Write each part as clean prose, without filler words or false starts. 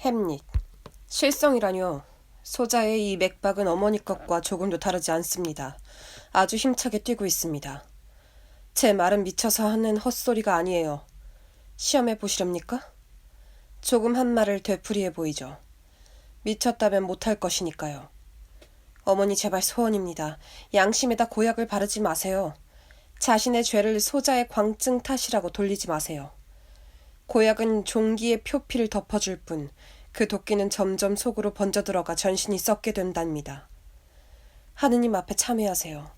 햄릿. 실성이라뇨. 소자의 이 맥박은 어머니 것과 조금도 다르지 않습니다. 아주 힘차게 뛰고 있습니다. 제 말은 미쳐서 하는 헛소리가 아니에요. 시험해 보시렵니까? 조금 한 말을 되풀이해 보이죠. 미쳤다면 못할 것이니까요. 어머니 제발 소원입니다. 양심에다 고약을 바르지 마세요. 자신의 죄를 소자의 광증 탓이라고 돌리지 마세요. 고약은 종기의 표피를 덮어줄 뿐 그 도끼는 점점 속으로 번져들어가 전신이 썩게 된답니다. 하느님 앞에 참회하세요.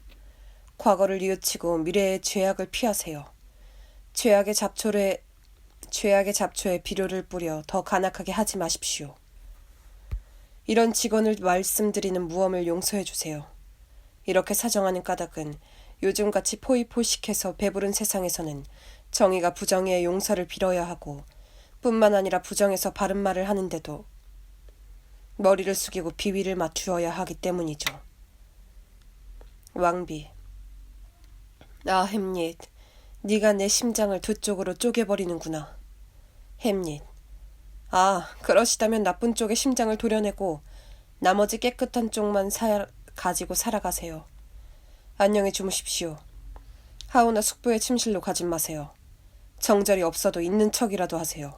과거를 뉘우치고 미래의 죄악을 피하세요. 죄악의 잡초에 비료를 뿌려 더 간악하게 하지 마십시오. 이런 직언을 말씀드리는 무엄을 용서해 주세요. 이렇게 사정하는 까닭은 요즘같이 포이포식해서 배부른 세상에서는 정의가 부정의의 용서를 빌어야 하고 뿐만 아니라 부정해서 바른 말을 하는데도 머리를 숙이고 비위를 맞추어야 하기 때문이죠. 왕비. 아, 햄릿. 네가 내 심장을 두 쪽으로 쪼개버리는구나. 햄릿. 아, 그러시다면 나쁜 쪽의 심장을 도려내고 나머지 깨끗한 쪽만 가지고 살아가세요. 안녕히 주무십시오. 하오나 숙부의 침실로 가지 마세요. 정절이 없어도 있는 척이라도 하세요.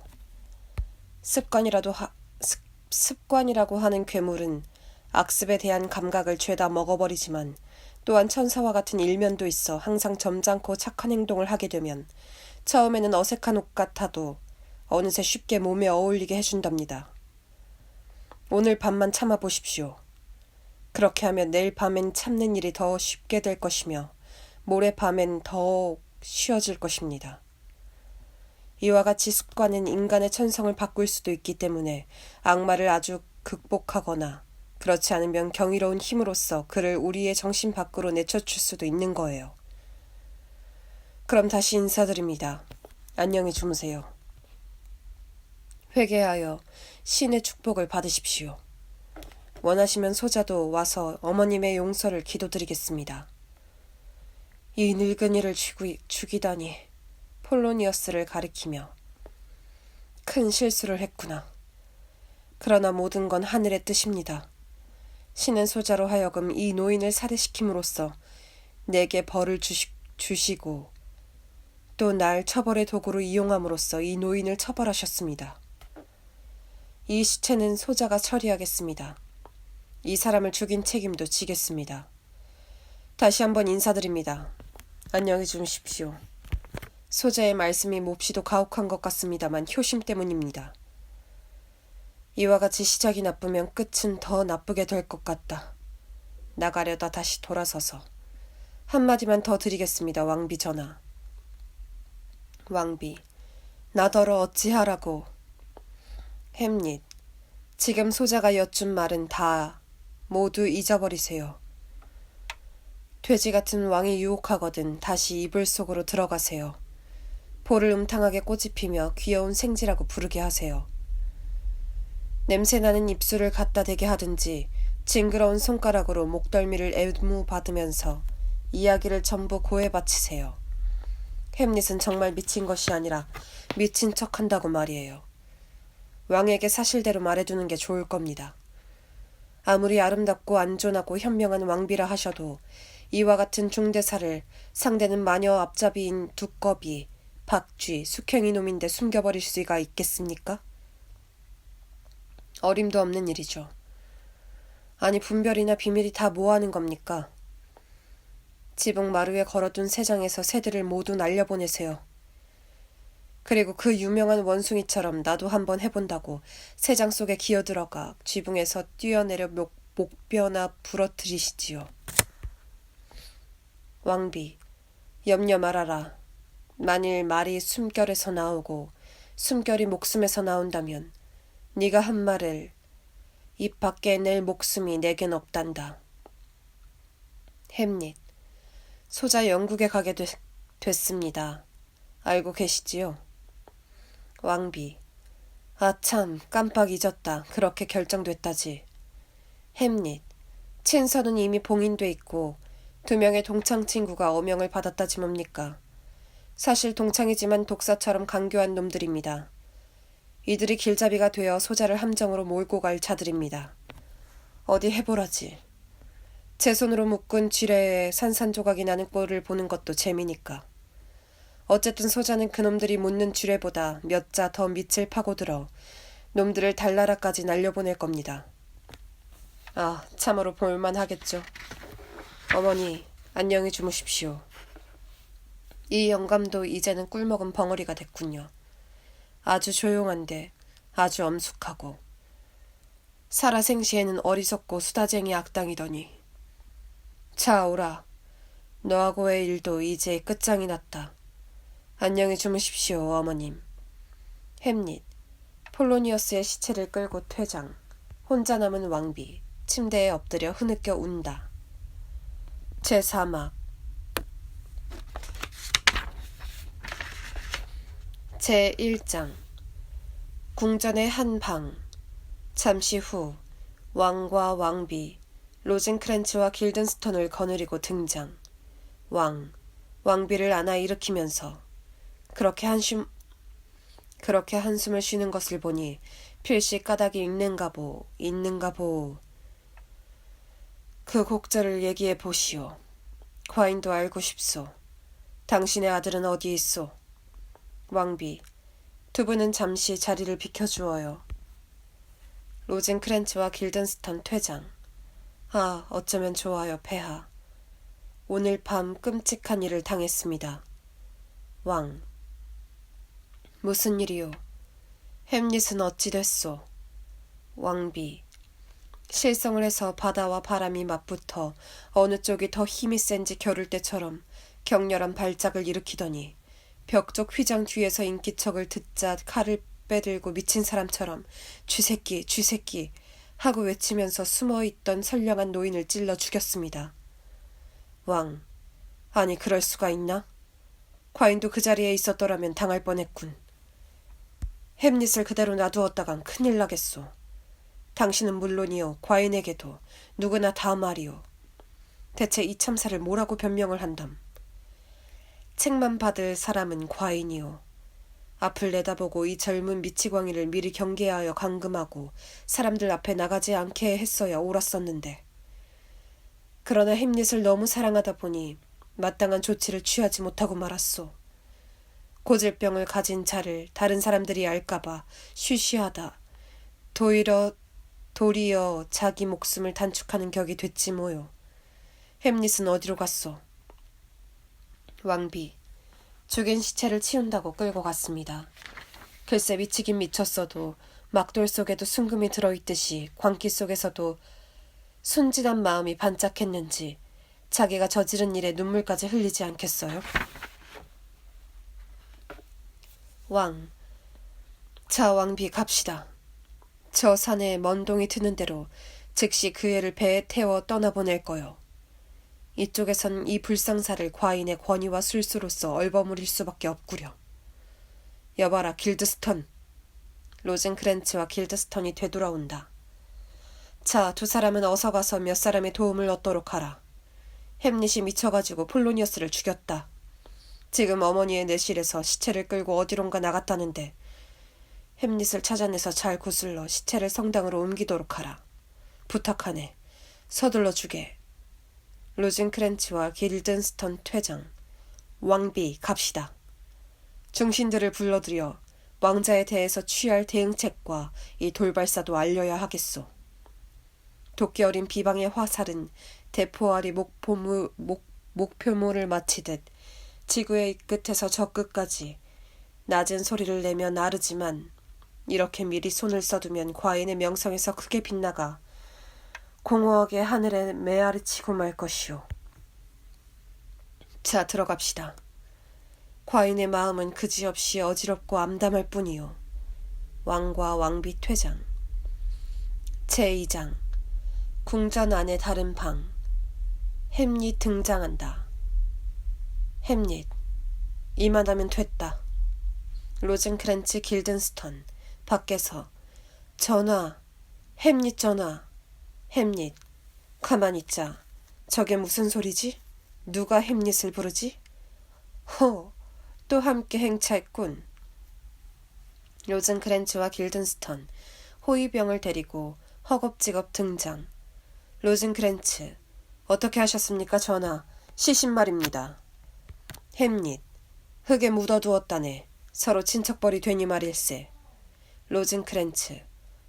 습관이라고 하는 괴물은 악습에 대한 감각을 죄다 먹어버리지만 또한 천사와 같은 일면도 있어 항상 점잖고 착한 행동을 하게 되면 처음에는 어색한 옷 같아도 어느새 쉽게 몸에 어울리게 해준답니다. 오늘 밤만 참아보십시오. 그렇게 하면 내일 밤엔 참는 일이 더 쉽게 될 것이며 모레 밤엔 더욱 쉬워질 것입니다. 이와 같이 습관은 인간의 천성을 바꿀 수도 있기 때문에 악마를 아주 극복하거나 그렇지 않으면 경이로운 힘으로써 그를 우리의 정신 밖으로 내쳐줄 수도 있는 거예요. 그럼 다시 인사드립니다. 안녕히 주무세요. 회개하여 신의 축복을 받으십시오. 원하시면 소자도 와서 어머님의 용서를 기도드리겠습니다. 이 늙은이를 죽이다니. 폴로니어스를 가리키며 큰 실수를 했구나. 그러나 모든 건 하늘의 뜻입니다. 신은 소자로 하여금 이 노인을 살해시킴으로써 내게 벌을 주시고 또 날 처벌의 도구로 이용함으로써 이 노인을 처벌하셨습니다. 이 시체는 소자가 처리하겠습니다. 이 사람을 죽인 책임도 지겠습니다. 다시 한번 인사드립니다. 안녕히 주무십시오. 소자의 말씀이 몹시도 가혹한 것 같습니다만 효심 때문입니다. 이와 같이 시작이 나쁘면 끝은 더 나쁘게 될 것 같다. 나가려다 다시 돌아서서 한마디만 더 드리겠습니다. 왕비 전하. 왕비. 나더러 어찌하라고. 햄릿. 지금 소자가 여쭌 말은 다 모두 잊어버리세요. 돼지 같은 왕이 유혹하거든 다시 이불 속으로 들어가세요. 볼을 음탕하게 꼬집히며 귀여운 생지라고 부르게 하세요. 냄새나는 입술을 갖다 대게 하든지 징그러운 손가락으로 목덜미를 애무받으면서 이야기를 전부 고해 바치세요. 햄릿은 정말 미친 것이 아니라 미친 척한다고 말이에요. 왕에게 사실대로 말해두는 게 좋을 겁니다. 아무리 아름답고 안전하고 현명한 왕비라 하셔도 이와 같은 중대사를 상대는 마녀 앞잡이인 두꺼비, 박쥐, 숙행이 놈인데 숨겨버릴 수가 있겠습니까? 어림도 없는 일이죠. 아니 분별이나 비밀이 다 뭐하는 겁니까? 지붕 마루에 걸어둔 새장에서 새들을 모두 날려보내세요. 그리고 그 유명한 원숭이처럼 나도 한번 해본다고 새장 속에 기어들어가 지붕에서 뛰어내려 목뼈나 부러뜨리시지요. 왕비, 염려 말아라. 만일 말이 숨결에서 나오고 숨결이 목숨에서 나온다면 네가 한 말을 입 밖에 낼 목숨이 내겐 없단다. 햄릿. 소자 영국에 가게 됐습니다. 알고 계시지요? 왕비. 아참 깜빡 잊었다. 그렇게 결정됐다지. 햄릿. 친서는 이미 봉인돼 있고 2명의 동창 친구가 어명을 받았다지 뭡니까? 사실 동창이지만 독사처럼 강교한 놈들입니다. 이들이 길잡이가 되어 소자를 함정으로 몰고 갈 자들입니다. 어디 해보라지. 제 손으로 묶은 쥐레에 산산조각이 나는 꼴을 보는 것도 재미니까. 어쨌든 소자는 그놈들이 묻는 쥐레보다 몇 자 더 밑을 파고들어 놈들을 달나라까지 날려보낼 겁니다. 아, 참으로 볼만하겠죠. 어머니, 안녕히 주무십시오. 이 영감도 이제는 꿀먹은 벙어리가 됐군요. 아주 조용한데 아주 엄숙하고 살아생시에는 어리석고 수다쟁이 악당이더니 자 오라. 너하고의 일도 이제 끝장이 났다. 안녕히 주무십시오 어머님. 햄릿 폴로니어스의 시체를 끌고 퇴장. 혼자 남은 왕비 침대에 엎드려 흐느껴 운다. 제4막 제1장 궁전의 한 방. 잠시 후 왕과 왕비 로젠크랜츠와 길든스턴을 거느리고 등장. 왕비를 안아 일으키면서 그렇게 한숨을 쉬는 것을 보니 필시 까닭이 있는가 보. 그 곡절을 얘기해 보시오. 과인도 알고 싶소. 당신의 아들은 어디 있소? 왕비, 두 분은 잠시 자리를 비켜주어요. 로젠크랜츠와 길든스턴 퇴장. 아, 어쩌면 좋아요, 폐하. 오늘 밤 끔찍한 일을 당했습니다. 왕. 무슨 일이요? 햄릿은 어찌 됐소? 왕비. 실성을 해서 바다와 바람이 맞붙어 어느 쪽이 더 힘이 센지 겨룰 때처럼 격렬한 발작을 일으키더니 벽쪽 휘장 뒤에서 인기척을 듣자 칼을 빼들고 미친 사람처럼 쥐새끼 하고 외치면서 숨어있던 선량한 노인을 찔러 죽였습니다. 왕, 아니 그럴 수가 있나? 과인도 그 자리에 있었더라면 당할 뻔했군. 햄릿을 그대로 놔두었다간 큰일 나겠소. 당신은 물론이요 과인에게도 누구나 다 말이오. 대체 이 참사를 뭐라고 변명을 한담. 책만 받을 사람은 과인이요. 앞을 내다보고 이 젊은 미치광이를 미리 경계하여 감금하고 사람들 앞에 나가지 않게 했어야 옳았었는데. 그러나 햄릿을 너무 사랑하다 보니 마땅한 조치를 취하지 못하고 말았소. 고질병을 가진 자를 다른 사람들이 알까봐 쉬쉬하다 도리어 자기 목숨을 단축하는 격이 됐지 뭐요. 햄릿은 어디로 갔소? 왕비, 죽인 시체를 치운다고 끌고 갔습니다. 글쎄 미치긴 미쳤어도 막돌 속에도 순금이 들어있듯이 광기 속에서도 순진한 마음이 반짝했는지 자기가 저지른 일에 눈물까지 흘리지 않겠어요? 왕, 자 왕비 갑시다. 저 산에 먼 동이 트는 대로 즉시 그 애를 배에 태워 떠나보낼 거요. 이쪽에선 이 불상사를 과인의 권위와 술수로서 얼버무릴 수밖에 없구려. 여봐라 길드스턴. 로젠크랜츠와 길드스턴이 되돌아온다. 자, 두 사람은 어서 가서 몇 사람의 도움을 얻도록 하라. 햄릿이 미쳐가지고 폴로니어스를 죽였다. 지금 어머니의 내실에서 시체를 끌고 어디론가 나갔다는데 햄릿을 찾아내서 잘 구슬러 시체를 성당으로 옮기도록 하라. 부탁하네. 서둘러 주게. 로젠크랜츠와 길든스턴 퇴장. 왕비 갑시다. 중신들을 불러들여 왕자에 대해서 취할 대응책과 이 돌발사도 알려야 하겠소. 도끼 어린 비방의 화살은 대포알이 목표물을 마치듯 지구의 이 끝에서 저 끝까지 낮은 소리를 내며 나르지만 이렇게 미리 손을 써두면 과인의 명성에서 크게 빗나가 공허하게 하늘에 메아리치고 말 것이오. 자, 들어갑시다. 과인의 마음은 그지없이 어지럽고 암담할 뿐이오. 왕과 왕비 퇴장. 제2장 궁전 안의 다른 방. 햄릿 등장한다. 햄릿, 이만하면 됐다. 로젠크랜츠 길든스턴 밖에서 전화, 햄릿 전화. 햄릿, 가만히 있자. 저게 무슨 소리지? 누가 햄릿을 부르지? 또 함께 행차했군. 로즌크랜츠와 길든스턴, 호위병을 데리고 허겁지겁 등장. 로즌크랜츠, 어떻게 하셨습니까, 전하? 시신 말입니다. 햄릿, 흙에 묻어두었다네. 서로 친척벌이 되니 말일세. 로즌크랜츠,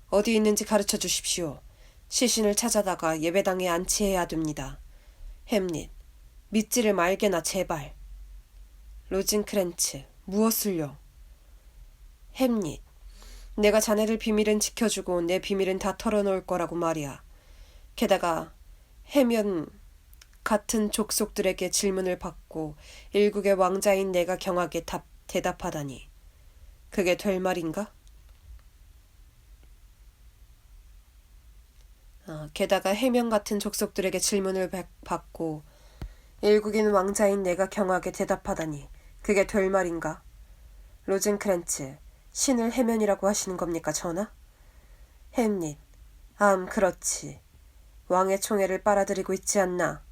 어디 있는지 가르쳐 주십시오. 시신을 찾아다가 예배당에 안치해야 됩니다. 햄릿, 믿지를 말게나 제발. 로즌크랜츠, 무엇을요? 햄릿, 내가 자네들 비밀은 지켜주고 내 비밀은 다 털어놓을 거라고 말이야. 게다가 해면 같은 족속들에게 질문을 받고 일국의 왕자인 내가 경하게 대답하다니. 그게 될 말인가? 게다가 해면 같은 족속들에게 질문을 받고 일국인 왕자인 내가 경하게 대답하다니. 그게 될 말인가? 로즌크랜츠, 신을 해면이라고 하시는 겁니까, 전하? 햄릿, 그렇지. 왕의 총애를 빨아들이고 있지 않나?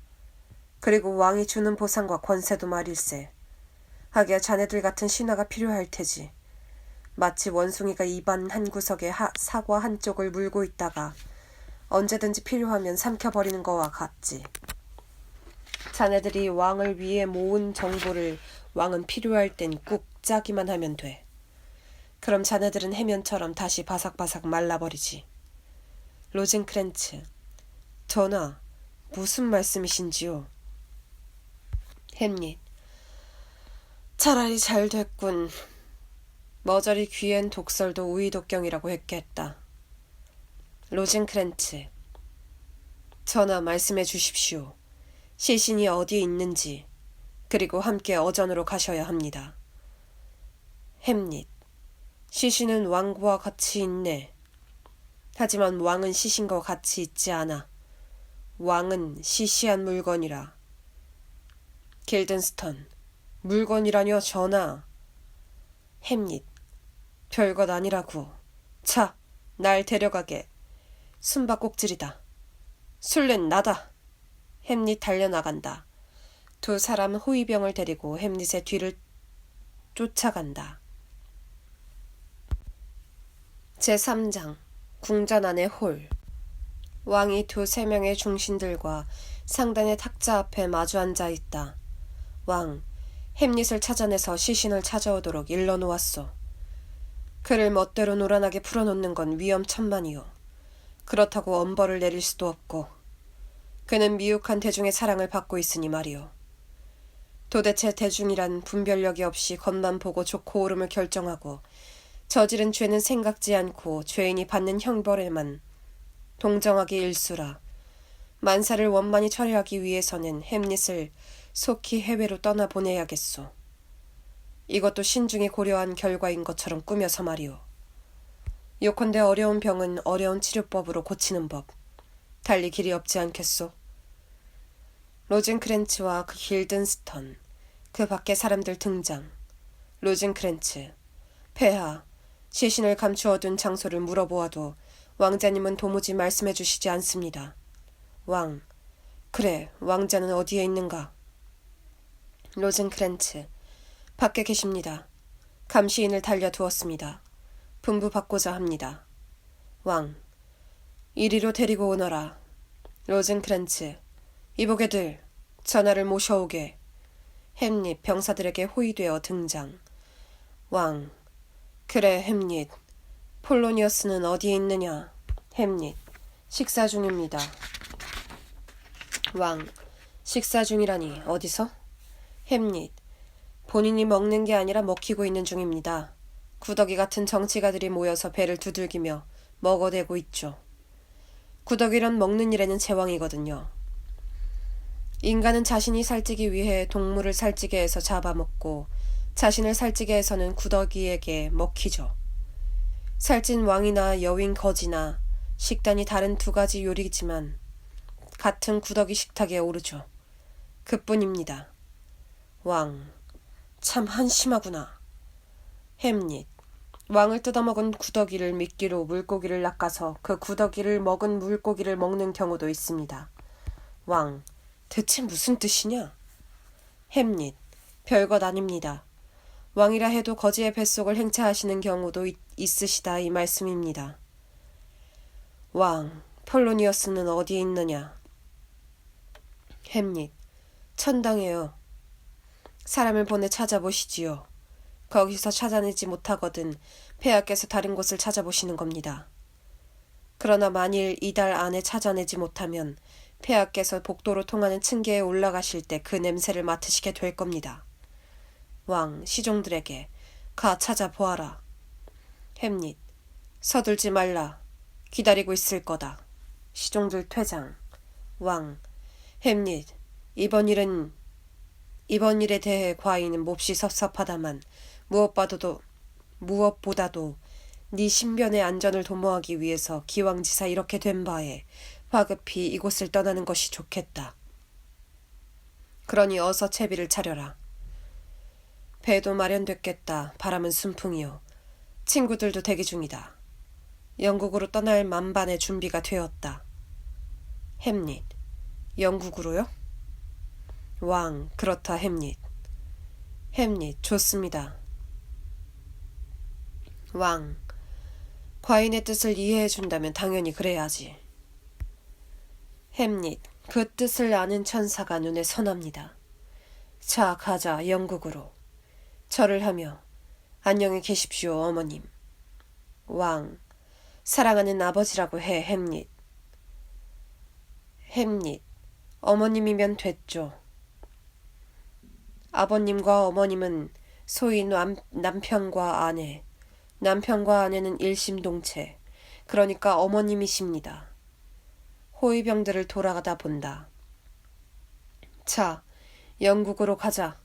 그리고 왕이 주는 보상과 권세도 말일세. 하기야 자네들 같은 신하가 필요할 테지. 마치 원숭이가 입안 한 구석에 사과 한쪽을 물고 있다가 언제든지 필요하면 삼켜버리는 거와 같지. 자네들이 왕을 위해 모은 정보를 왕은 필요할 땐 꾹 짜기만 하면 돼. 그럼 자네들은 해면처럼 다시 바삭바삭 말라버리지. 로즌크랜츠, 전하, 무슨 말씀이신지요? 햄릿, 차라리 잘 됐군. 머저리 귀엔 독설도 우이독경이라고 했겠다. 로즌크랜츠, 전하 말씀해 주십시오. 시신이 어디에 있는지, 그리고 함께 어전으로 가셔야 합니다. 햄릿, 시신은 왕과 같이 있네. 하지만 왕은 시신과 같이 있지 않아. 왕은 시시한 물건이라. 길든스턴, 물건이라뇨, 전하. 햄릿, 별것 아니라고. 차, 날 데려가게. 숨바꼭질이다. 술래는 나다. 햄릿 달려나간다. 두 사람은 호위병을 데리고 햄릿의 뒤를 쫓아간다. 제3장 궁전 안의 홀. 왕이 두세 명의 중신들과 상단의 탁자 앞에 마주 앉아 있다. 왕, 햄릿을 찾아내서 시신을 찾아오도록 일러놓았소. 그를 멋대로 노란하게 풀어놓는 건 위험천만이요. 그렇다고 엄벌을 내릴 수도 없고. 그는 미혹한 대중의 사랑을 받고 있으니 말이요. 도대체 대중이란 분별력이 없이 겉만 보고 좋고 오름을 결정하고 저지른 죄는 생각지 않고 죄인이 받는 형벌에만 동정하기 일수라. 만사를 원만히 처리하기 위해서는 햄릿을 속히 해외로 떠나보내야겠소. 이것도 신중히 고려한 결과인 것처럼 꾸며서 말이오. 요컨대 어려운 병은 어려운 치료법으로 고치는 법. 달리 길이 없지 않겠소? 로즌크랜츠와 그 길든스턴, 그 밖의 사람들 등장. 로즌크랜츠, 폐하, 시신을 감추어둔 장소를 물어보아도 왕자님은 도무지 말씀해 주시지 않습니다. 왕, 그래, 왕자는 어디에 있는가? 로즌크랜츠, 밖에 계십니다. 감시인을 달려두었습니다. 분부받고자 합니다. 왕, 이리로 데리고 오너라. 로즌크랜츠, 이보게들, 전하를 모셔오게. 햄릿 병사들에게 호위되어 등장. 왕, 그래 햄릿. 폴로니어스는 어디에 있느냐? 햄릿, 식사 중입니다. 왕, 식사 중이라니 어디서? 햄릿, 본인이 먹는 게 아니라 먹히고 있는 중입니다. 구더기 같은 정치가들이 모여서 배를 두들기며 먹어대고 있죠. 구더기란 먹는 일에는 제왕이거든요. 인간은 자신이 살찌기 위해 동물을 살찌게 해서 잡아먹고 자신을 살찌게 해서는 구더기에게 먹히죠. 살찐 왕이나 여윈 거지나 식단이 다른 두 가지 요리지만 같은 구더기 식탁에 오르죠. 그뿐입니다. 왕, 참 한심하구나. 햄릿, 왕을 뜯어먹은 구더기를 미끼로 물고기를 낚아서 그 구더기를 먹은 물고기를 먹는 경우도 있습니다. 왕, 대체 무슨 뜻이냐? 햄릿, 별것 아닙니다. 왕이라 해도 거지의 뱃속을 행차하시는 경우도 있으시다 이 말씀입니다. 왕, 폴로니어스는 어디에 있느냐? 햄릿, 천당에요. 사람을 보내 찾아보시지요. 거기서 찾아내지 못하거든 폐하께서 다른 곳을 찾아보시는 겁니다. 그러나 만일 이달 안에 찾아내지 못하면 폐하께서 복도로 통하는 층계에 올라가실 때 그 냄새를 맡으시게 될 겁니다. 왕, 시종들에게 가 찾아보아라. 햄릿, 서둘지 말라. 기다리고 있을 거다. 시종들 퇴장. 왕, 햄릿, 이번 일에 대해 과인은 몹시 섭섭하다만 무엇보다도 네 신변의 안전을 도모하기 위해서 기왕지사 이렇게 된 바에 화급히 이곳을 떠나는 것이 좋겠다. 그러니 어서 채비를 차려라. 배도 마련됐겠다. 바람은 순풍이요. 친구들도 대기 중이다. 영국으로 떠날 만반의 준비가 되었다. 햄릿, 영국으로요? 왕, 그렇다 햄릿. 햄릿, 좋습니다. 왕, 과인의 뜻을 이해해준다면 당연히 그래야지. 햄릿, 그 뜻을 아는 천사가 눈에 선합니다. 자, 가자, 영국으로. 절을 하며 안녕히 계십시오, 어머님. 왕, 사랑하는 아버지라고 해, 햄릿. 햄릿, 어머님이면 됐죠. 아버님과 어머님은 소위 남편과 아내, 남편과 아내는 일심동체, 그러니까 어머님이십니다. 호위병들을 돌아가다 본다. 자, 영국으로 가자.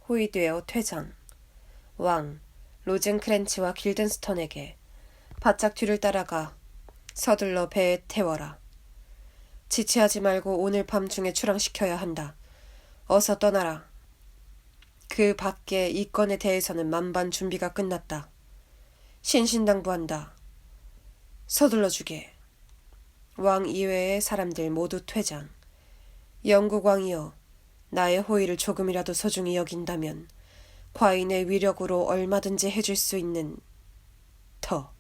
호위되어 퇴장. 왕, 로젠크렌치와 길든스턴에게 바짝 뒤를 따라가 서둘러 배에 태워라. 지체하지 말고 오늘 밤중에 출항시켜야 한다. 어서 떠나라. 그 밖에 이 건에 대해서는 만반 준비가 끝났다. 신신당부한다. 서둘러 주게. 왕 이외의 사람들 모두 퇴장. 영국 왕이여, 나의 호의를 조금이라도 소중히 여긴다면 과인의 위력으로 얼마든지 해줄 수 있는 더.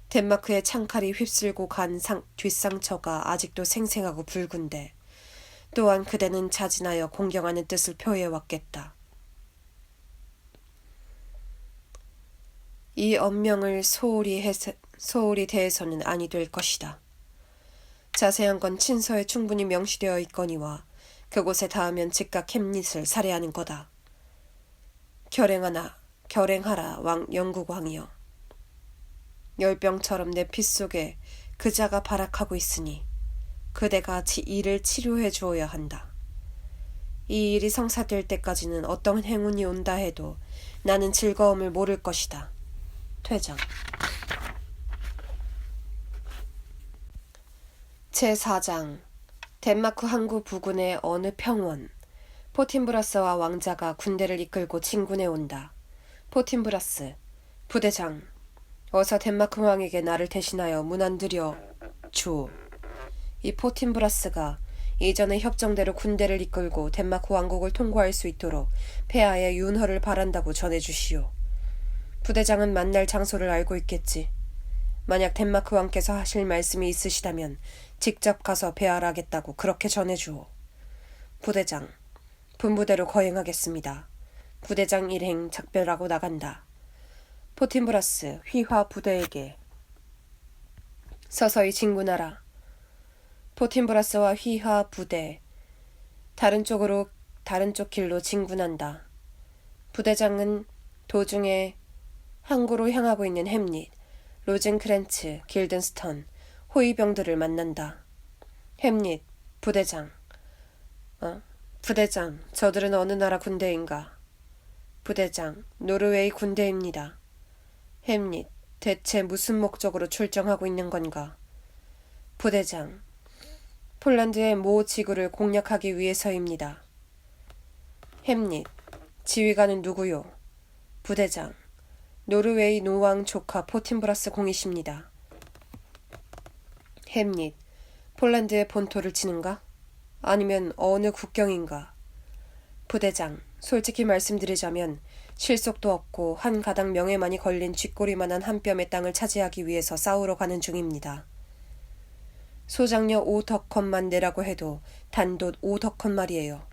덴마크의 창칼이 휩쓸고 간 뒷상처가 아직도 생생하고 붉은데 또한 그대는 자진하여 공경하는 뜻을 표해왔겠다. 이 언명을 소홀히 대해서는 아니 될 것이다. 자세한 건 친서에 충분히 명시되어 있거니와 그곳에 닿으면 즉각 햄릿을 살해하는 거다. 결행하라 영국 왕이여. 열병처럼 내 피 속에 그자가 발악하고 있으니 그대가 이를 치료해 주어야 한다. 이 일이 성사될 때까지는 어떤 행운이 온다 해도 나는 즐거움을 모를 것이다. 퇴장. 제4장. 덴마크 항구 부근의 어느 평원. 포틴브라스와 왕자가 군대를 이끌고 진군해 온다. 포틴브라스, 부대장, 어서 덴마크 왕에게 나를 대신하여 문안드려 줘. 이 포틴브라스가 이전의 협정대로 군대를 이끌고 덴마크 왕국을 통과할 수 있도록 폐하의 윤허를 바란다고 전해주시오. 부대장은 만날 장소를 알고 있겠지. 만약 덴마크 왕께서 하실 말씀이 있으시다면 직접 가서 배알하겠다고 그렇게 전해주오. 부대장, 분부대로 거행하겠습니다. 부대장 일행 작별하고 나간다. 포틴브라스 휘하 부대에게 서서히 진군하라. 포틴브라스와 휘하 부대 다른 쪽 길로 진군한다. 부대장은 도중에 항구로 향하고 있는 햄릿, 로젠크렌츠, 길든스턴, 호위병들을 만난다. 햄릿, 부대장. 부대장, 저들은 어느 나라 군대인가? 부대장, 노르웨이 군대입니다. 햄릿, 대체 무슨 목적으로 출정하고 있는 건가? 부대장, 폴란드의 모 지구를 공략하기 위해서입니다. 햄릿, 지휘관은 누구요? 부대장, 노르웨이 노왕 조카 포틴브라스 공이십니다. 햄릿, 폴란드의 본토를 치는가? 아니면 어느 국경인가? 부대장, 솔직히 말씀드리자면 실속도 없고 한 가닥 명예만이 걸린 쥐꼬리만한 한 뼘의 땅을 차지하기 위해서 싸우러 가는 중입니다. 소장녀 5덕헌만 내라고 해도 단돈 5덕헌 말이에요.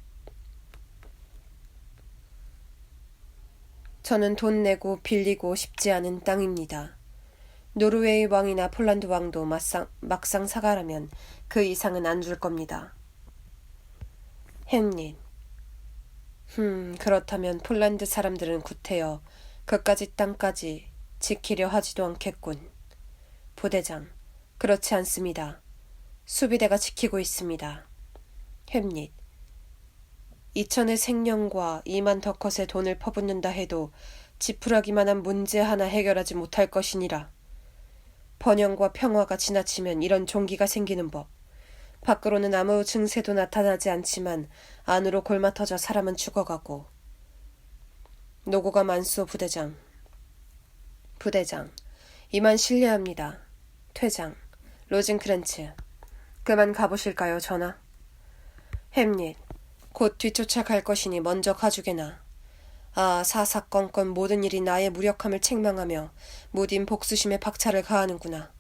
저는 돈 내고 빌리고 싶지 않은 땅입니다. 노르웨이 왕이나 폴란드 왕도 막상 사가라면 그 이상은 안 줄 겁니다. 햄릿. 그렇다면 폴란드 사람들은 구태여 그까짓 땅까지 지키려 하지도 않겠군. 부대장, 그렇지 않습니다. 수비대가 지키고 있습니다. 햄릿. 2천의 생명과 2만 덕컷의 돈을 퍼붓는다 해도 지푸라기만한 문제 하나 해결하지 못할 것이니라. 번영과 평화가 지나치면 이런 종기가 생기는 법. 밖으로는 아무 증세도 나타나지 않지만 안으로 골마 터져 사람은 죽어가고. 노고가 많소, 부대장. 부대장, 이만 실례합니다. 퇴장. 로징크렌츠. 그만 가보실까요, 전하? 햄릿. 곧 뒤쫓아 갈 것이니 먼저 가주게나. 사사건건 모든 일이 나의 무력함을 책망하며 무딘 복수심에 박차를 가하는구나.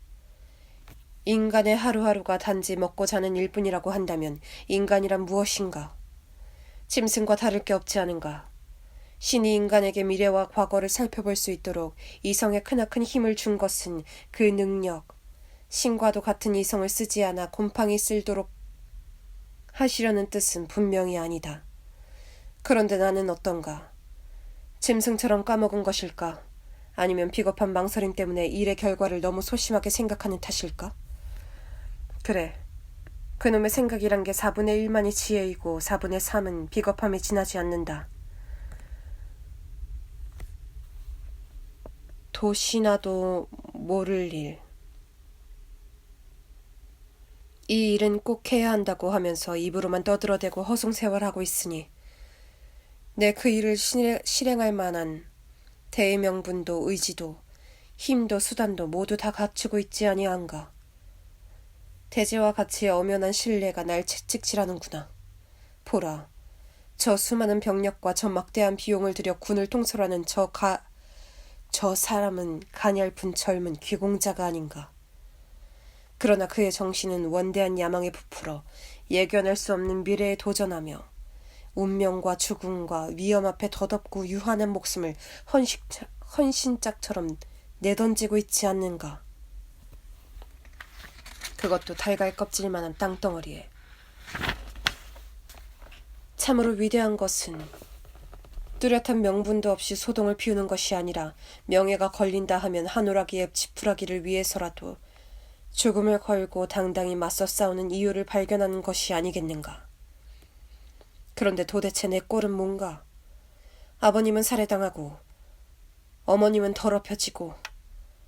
인간의 하루하루가 단지 먹고 자는 일뿐이라고 한다면 인간이란 무엇인가? 짐승과 다를 게 없지 않은가? 신이 인간에게 미래와 과거를 살펴볼 수 있도록 이성에 크나큰 힘을 준 것은 그 능력, 신과도 같은 이성을 쓰지 않아 곰팡이 쓸도록 하시려는 뜻은 분명히 아니다. 그런데 나는 어떤가? 짐승처럼 까먹은 것일까? 아니면 비겁한 망설임 때문에 일의 결과를 너무 소심하게 생각하는 탓일까? 그래. 그놈의 생각이란 게 4분의 1만이 지혜이고 4분의 3은 비겁함에 지나지 않는다. 도시나도 모를 일. 이 일은 꼭 해야 한다고 하면서 입으로만 떠들어대고 허송세월하고 있으니 내 그 일을 실행할 만한 대의 명분도 의지도 힘도 수단도 모두 다 갖추고 있지 아니한가. 대제와 같이 엄연한 신뢰가 날 채찍질하는구나. 보라, 저 수많은 병력과 저 막대한 비용을 들여 군을 통솔하는 저 사람은 가냘픈 젊은 귀공자가 아닌가. 그러나 그의 정신은 원대한 야망에 부풀어 예견할 수 없는 미래에 도전하며 운명과 죽음과 위험 앞에 덧없고 유한한 목숨을 헌신짝처럼 내던지고 있지 않는가. 그것도 달걀 껍질만한 땅덩어리에. 참으로 위대한 것은 뚜렷한 명분도 없이 소동을 피우는 것이 아니라 명예가 걸린다 하면 한오라기의 지푸라기를 위해서라도 죽음을 걸고 당당히 맞서 싸우는 이유를 발견하는 것이 아니겠는가. 그런데 도대체 내 꼴은 뭔가? 아버님은 살해당하고 어머님은 더럽혀지고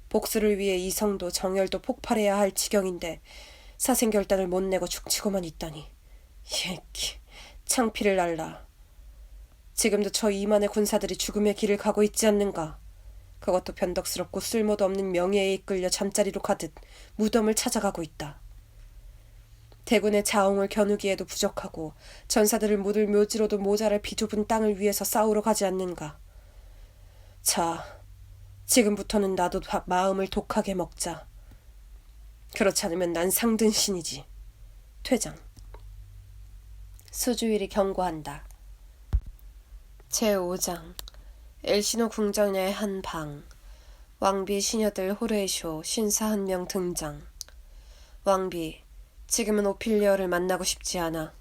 복수를 위해 이성도 정열도 폭발해야 할 지경인데 사생결단을 못 내고 죽치고만 있다니. 예끼, 창피를 날라. 지금도 저 2만의 군사들이 죽음의 길을 가고 있지 않는가. 그것도 변덕스럽고 쓸모도 없는 명예에 이끌려 잠자리로 가듯 무덤을 찾아가고 있다. 대군의 자웅을 겨누기에도 부족하고 전사들을 묻을 묘지로도 모자랄 비좁은 땅을 위해서 싸우러 가지 않는가. 자, 지금부터는 나도 마음을 독하게 먹자. 그렇지 않으면 난 상든 신이지. 퇴장. 수주일이 경고한다. 제5장. 엘시노 궁전의 한 방. 왕비 시녀들 호레이쇼 신사 한 명 등장. 왕비, 지금은 오피리어를 만나고 싶지 않아.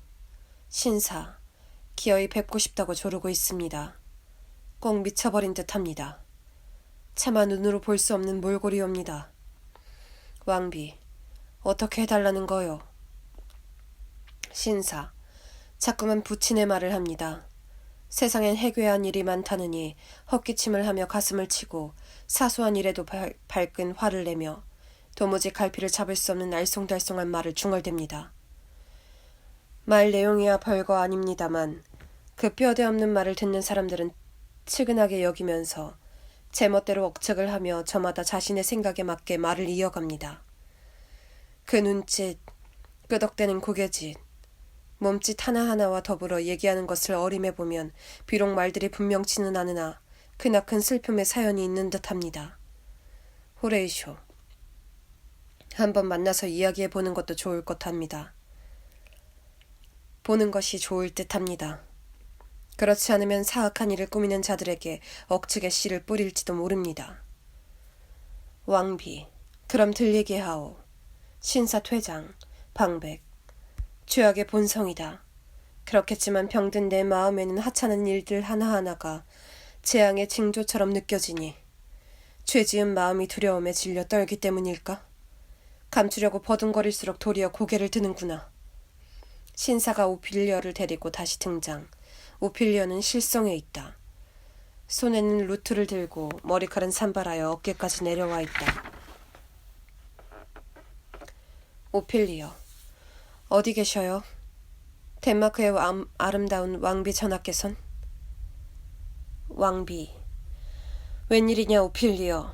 신사, 기어이 뵙고 싶다고 조르고 있습니다. 꼭 미쳐버린 듯합니다. 차마 눈으로 볼 수 없는 몰골이옵니다. 왕비, 어떻게 해달라는 거요? 신사, 자꾸만 부친의 말을 합니다. 세상엔 해괴한 일이 많다느니 헛기침을 하며 가슴을 치고 사소한 일에도 밝은 화를 내며 도무지 갈피를 잡을 수 없는 알쏭달쏭한 말을 중얼댑니다. 말 내용이야 별거 아닙니다만 그 뼈대 없는 말을 듣는 사람들은 측은하게 여기면서 제멋대로 억측을 하며 저마다 자신의 생각에 맞게 말을 이어갑니다. 그 눈짓, 끄덕대는 고개짓, 몸짓 하나하나와 더불어 얘기하는 것을 어림해 보면 비록 말들이 분명치는 않으나 크나큰 슬픔의 사연이 있는 듯합니다. 호레이쇼. 한번 만나서 이야기해 보는 것도 좋을 것 합니다. 보는 것이 좋을 듯합니다. 그렇지 않으면 사악한 일을 꾸미는 자들에게 억측의 씨를 뿌릴지도 모릅니다. 왕비. 그럼 들리게 하오. 신사 퇴장, 방백. 죄악의 본성이다. 그렇겠지만 병든 내 마음에는 하찮은 일들 하나하나가 재앙의 징조처럼 느껴지니 죄지은 마음이 두려움에 질려 떨기 때문일까? 감추려고 버둥거릴수록 도리어 고개를 드는구나. 신사가 오피리어를 데리고 다시 등장. 오피리어는 실성에 있다. 손에는 루트를 들고 머리칼은 산발하여 어깨까지 내려와 있다. 오피리어. 어디 계셔요? 덴마크의 아름다운 왕비 전하께선? 왕비. 웬일이냐 오피리어.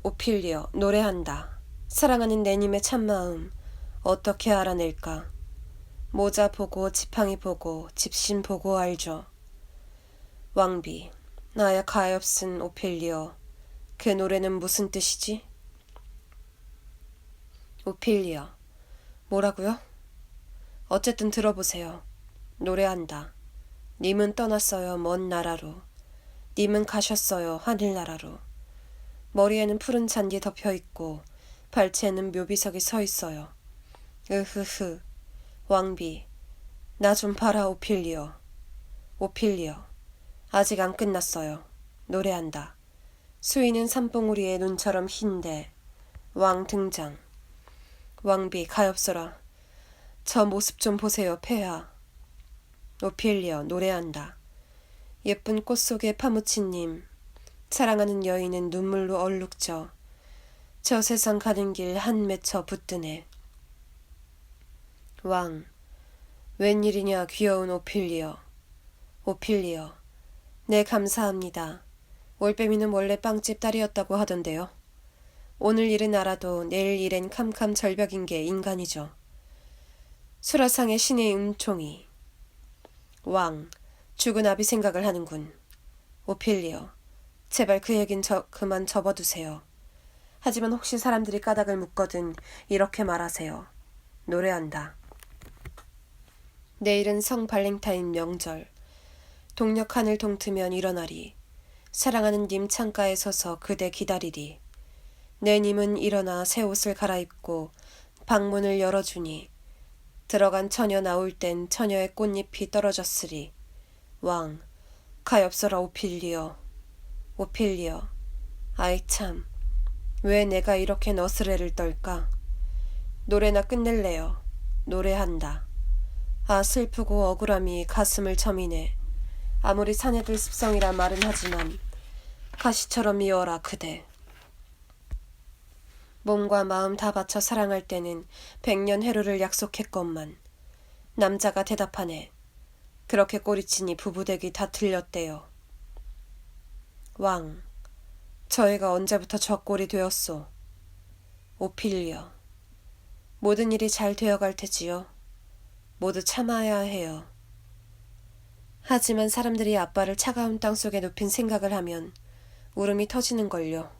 오피리어. 노래한다. 사랑하는 내님의 참마음 어떻게 알아낼까? 모자 보고 지팡이 보고 집신 보고 알죠. 왕비. 나야 가엾은 오피리어. 그 노래는 무슨 뜻이지? 오피리어. 뭐라고요? 어쨌든 들어보세요. 노래한다. 님은 떠났어요 먼 나라로. 님은 가셨어요 하늘나라로. 머리에는 푸른 잔디 덮여있고 발치에는 묘비석이 서있어요. 으흐흐. 왕비. 나 좀 봐라 오피리어. 오피리어. 아직 안 끝났어요. 노래한다. 수위는 산봉우리의 눈처럼 흰데. 왕 등장. 왕비 가엾어라. 저 모습 좀 보세요 폐하. 오피리어. 노래한다. 예쁜 꽃 속에 파묻힌 님. 사랑하는 여인은 눈물로 얼룩져. 저 세상 가는 길 한 맺혀 붙드네. 왕. 웬일이냐 귀여운 오피리어. 오피리어. 네 감사합니다. 올빼미는 원래 빵집 딸이었다고 하던데요. 오늘 일은 알아도 내일 일엔 캄캄 절벽인 게 인간이죠. 수라상의 신의 음총이. 왕. 죽은 아비 생각을 하는군. 오피리어. 제발 그 얘긴 그만 접어두세요. 하지만 혹시 사람들이 까닭을 묻거든 이렇게 말하세요. 노래한다. 내일은 성 발렌타인 명절. 동력 하늘 동트면 일어나리. 사랑하는 님 창가에 서서 그대 기다리리. 내 님은 일어나 새 옷을 갈아입고 방문을 열어주니 들어간 처녀 나올 땐 처녀의 꽃잎이 떨어졌으리. 왕. 가엾어라 오피리어. 오피리어. 아이 참. 왜 내가 이렇게 너스레를 떨까? 노래나 끝낼래요. 노래한다. 아 슬프고 억울함이 가슴을 저미네. 아무리 사내들 습성이라 말은 하지만 가시처럼 미워라 그대. 몸과 마음 다 바쳐 사랑할 때는 100년 해로를 약속했건만. 남자가 대답하네. 그렇게 꼬리치니 부부되기 다 틀렸대요. 왕. 저희가 언제부터 저 꼴이 되었소. 오피리어. 모든 일이 잘 되어갈 테지요. 모두 참아야 해요. 하지만 사람들이 아빠를 차가운 땅속에 눕힌 생각을 하면 울음이 터지는걸요.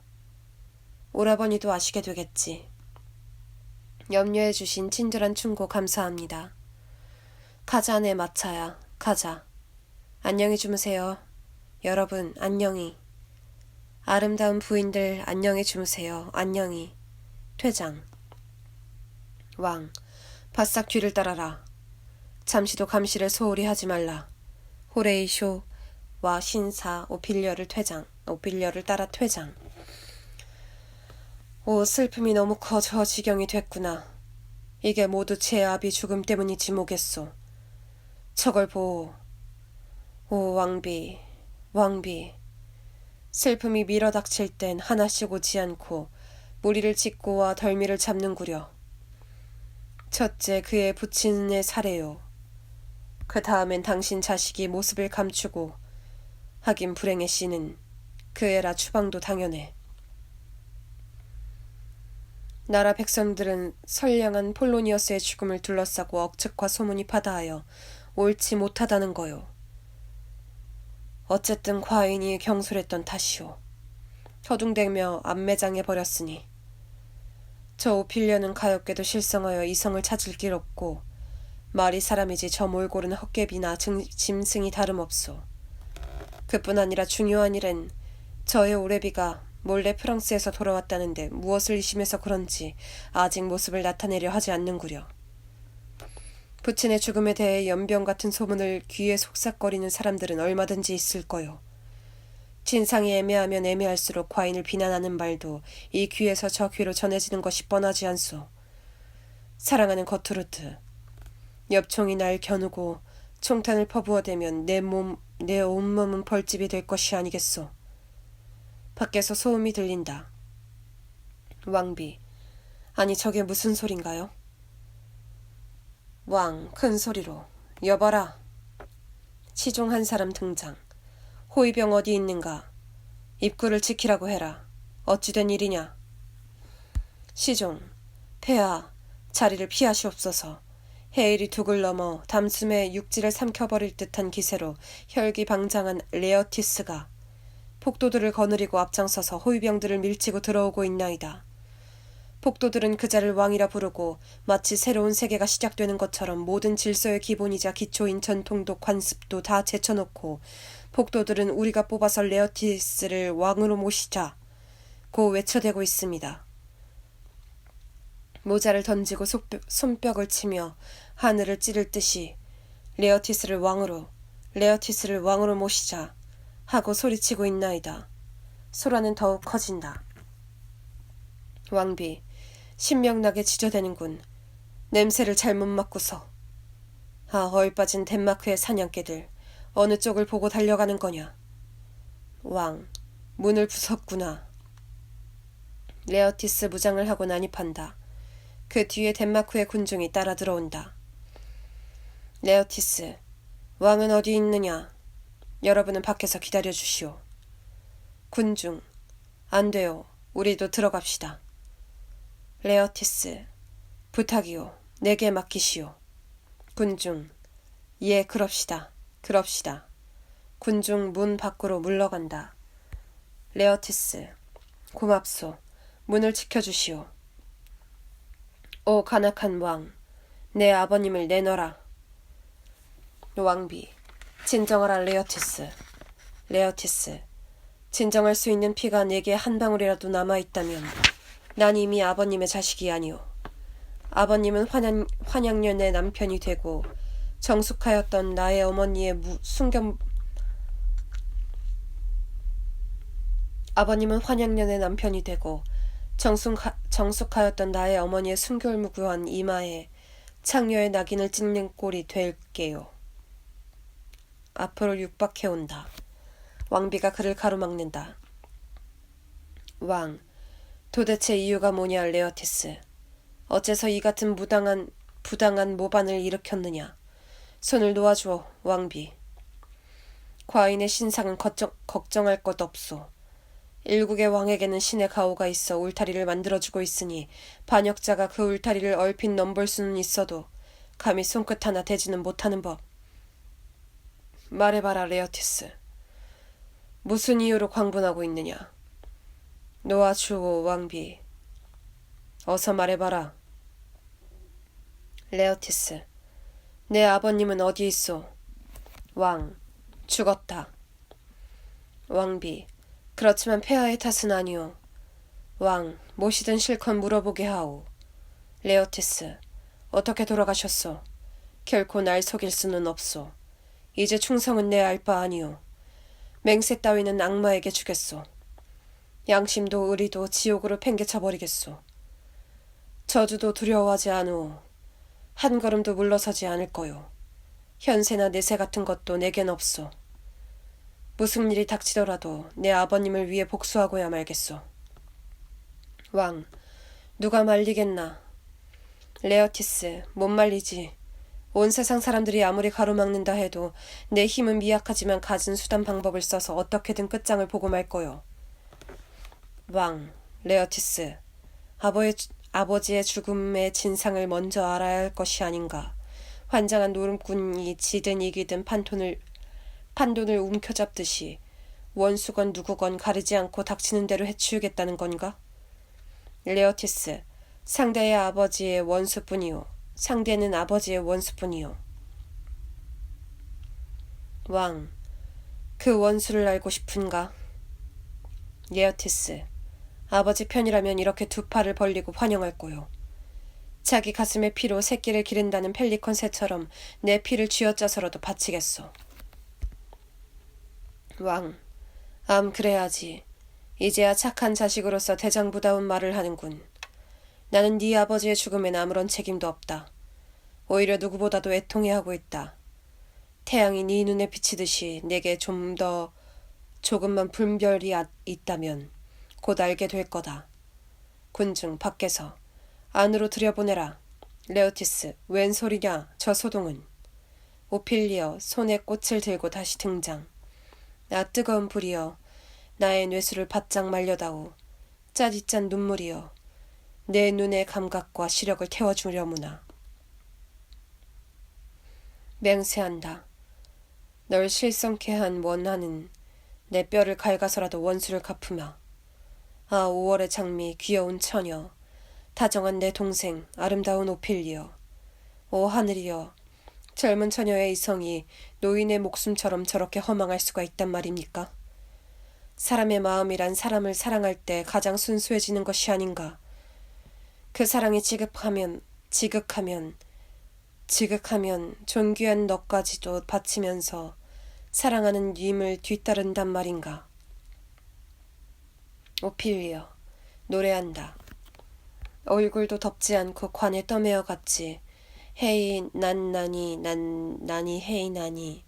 오라버니도 아시게 되겠지. 염려해 주신 친절한 충고 감사합니다. 가자 내 마차야. 가자. 안녕히 주무세요. 여러분 안녕히. 아름다운 부인들 안녕히 주무세요. 안녕히. 퇴장. 왕. 바싹 뒤를 따라라. 잠시도 감시를 소홀히 하지 말라. 호레이쇼와 신사 오피리어를 따라 퇴장. 오 슬픔이 너무 커 저 지경이 됐구나. 이게 모두 제 아비 죽음 때문이지 뭐겠소. 저걸 보오. 오 왕비. 왕비. 슬픔이 밀어닥칠 땐 하나씩 오지 않고 무리를 짓고와 덜미를 잡는구려. 첫째 그의 부친의 사례요. 그 다음엔 당신 자식이 모습을 감추고 하긴 불행의 씨는 그 애라 추방도 당연해. 나라 백성들은 선량한 폴로니어스의 죽음을 둘러싸고 억측과 소문이 파다하여 옳지 못하다는 거요. 어쨌든 과인이 경솔했던 탓이오. 허둥대며 안매장해 버렸으니 저 오필련은 가엾게도 실성하여 이성을 찾을 길 없고 말이 사람이지 저 몰골은 헛개비나 짐승이 다름없소. 그뿐 아니라 중요한 일은 저의 오래비가 몰래 프랑스에서 돌아왔다는데 무엇을 의심해서 그런지 아직 모습을 나타내려 하지 않는구려. 부친의 죽음에 대해 연병 같은 소문을 귀에 속삭거리는 사람들은 얼마든지 있을 거요. 진상이 애매하면 애매할수록 과인을 비난하는 말도 이 귀에서 저 귀로 전해지는 것이 뻔하지 않소. 사랑하는 거투르트, 엽총이 날 겨누고 총탄을 퍼부어대면 내 온몸은 벌집이 될 것이 아니겠소. 밖에서 소음이 들린다. 왕비, 아니 저게 무슨 소린가요? 왕, 큰 소리로, 여봐라. 시종 한 사람 등장. 호위병 어디 있는가? 입구를 지키라고 해라. 어찌 된 일이냐? 시종, 폐하, 자리를 피하시옵소서. 해일이 둑을 넘어 담숨에 육지를 삼켜버릴 듯한 기세로 혈기방장한 레어티스가 폭도들을 거느리고 앞장서서 호위병들을 밀치고 들어오고 있나이다. 폭도들은 그자를 왕이라 부르고 마치 새로운 세계가 시작되는 것처럼 모든 질서의 기본이자 기초인 전통도 관습도 다 제쳐놓고 폭도들은 우리가 뽑아서 레어티스를 왕으로 모시자 고 외쳐대고 있습니다. 모자를 던지고 손뼉을 치며 하늘을 찌를 듯이 레어티스를 왕으로 모시자 하고 소리치고 있나이다. 소라는 더욱 커진다. 왕비, 신명나게 지저대는군. 냄새를 잘못 맡고서. 아, 얼빠진 덴마크의 사냥개들. 어느 쪽을 보고 달려가는 거냐. 왕, 문을 부쉈구나. 레어티스 무장을 하고 난입한다. 그 뒤에 덴마크의 군중이 따라 들어온다. 레어티스, 왕은 어디 있느냐? 여러분은 밖에서 기다려주시오. 군중, 안 돼요. 우리도 들어갑시다. 레어티스, 부탁이오. 내게 맡기시오. 군중, 예, 그럽시다. 군중 문 밖으로 물러간다. 레어티스, 고맙소. 문을 지켜주시오. 오 간악한 왕, 내 아버님을 내놔라. 왕비, 진정하라 레어티스, 진정할 수 있는 피가 내게 한 방울이라도 남아있다면 난 이미 아버님의 자식이 아니오. 아버님은 환양년의 남편이 되고 정숙하였던 나의 어머니의 아버님은 환양년의 남편이 되고 정숙하였던 나의 어머니의 순결무구한 이마에 창녀의 낙인을 찍는 꼴이 될게요. 앞으로 육박해온다. 왕비가 그를 가로막는다. 왕, 도대체 이유가 뭐냐 레어티스. 어째서 이 같은 부당한 모반을 일으켰느냐. 손을 놓아주어 왕비. 과인의 신상은 걱정할 것 없소. 일국의 왕에게는 신의 가호가 있어 울타리를 만들어주고 있으니 반역자가 그 울타리를 얼핏 넘볼 수는 있어도 감히 손끝 하나 대지는 못하는 법. 말해봐라 레어티스. 무슨 이유로 광분하고 있느냐. 놓아주오 왕비. 어서 말해봐라. 레어티스. 내 아버님은 어디 있소? 왕. 죽었다. 왕비. 그렇지만 폐하의 탓은 아니오. 왕. 무엇이든 실컷 물어보게 하오. 레어티스. 어떻게 돌아가셨소? 결코 날 속일 수는 없소. 이제 충성은 내 알 바 아니오. 맹세 따위는 악마에게 주겠소. 양심도 의리도 지옥으로 팽개쳐버리겠소. 저주도 두려워하지 않으오. 한 걸음도 물러서지 않을 거요. 현세나 내세 같은 것도 내겐 없소. 무슨 일이 닥치더라도 내 아버님을 위해 복수하고야 말겠소. 왕, 누가 말리겠나. 레어티스, 못 말리지. 온 세상 사람들이 아무리 가로막는다 해도 내 힘은 미약하지만 가진 수단 방법을 써서 어떻게든 끝장을 보고 말 거요. 왕, 레어티스, 아버지의 죽음의 진상을 먼저 알아야 할 것이 아닌가. 환장한 노름꾼이 지든 이기든 판돈을 움켜잡듯이 원수건 누구건 가리지 않고 닥치는 대로 해치우겠다는 건가? 레어티스, 상대의 아버지의 원수뿐이요. 상대는 아버지의 원수뿐이요. 왕, 그 원수를 알고 싶은가? 레어티스, 아버지 편이라면 이렇게 두 팔을 벌리고 환영할 거요. 자기 가슴의 피로 새끼를 기른다는 펠리컨 새처럼 내 피를 쥐어짜서라도 바치겠소. 왕, 그래야지. 이제야 착한 자식으로서 대장부다운 말을 하는군. 나는 네 아버지의 죽음엔 아무런 책임도 없다. 오히려 누구보다도 애통해하고 있다. 태양이 네 눈에 비치듯이 내게 조금만 분별이 있다면 곧 알게 될 거다. 군중 밖에서 안으로 들여보내라. 레오티스, 웬 소리냐 저 소동은. 오필리어 손에 꽃을 들고 다시 등장. 뜨거운 불이여 나의 뇌수를 바짝 말려다오. 짜릿짠 눈물이여 내 눈의 감각과 시력을 태워주려무나. 맹세한다. 널 실성케 한 원한은 내 뼈를 갉아서라도 원수를 갚으마. 5월의 장미 귀여운 처녀, 다정한 내 동생 아름다운 오필리어. 오 하늘이여, 젊은 처녀의 이성이 노인의 목숨처럼 저렇게 허망할 수가 있단 말입니까? 사람의 마음이란 사람을 사랑할 때 가장 순수해지는 것이 아닌가. 그 사랑이 지극하면 존귀한 너까지도 바치면서 사랑하는 님을 뒤따른단 말인가. 오필리어, 노래한다. 얼굴도 덮지 않고 관에 떠매어 갔지. 헤이 난 나니 헤이 나니.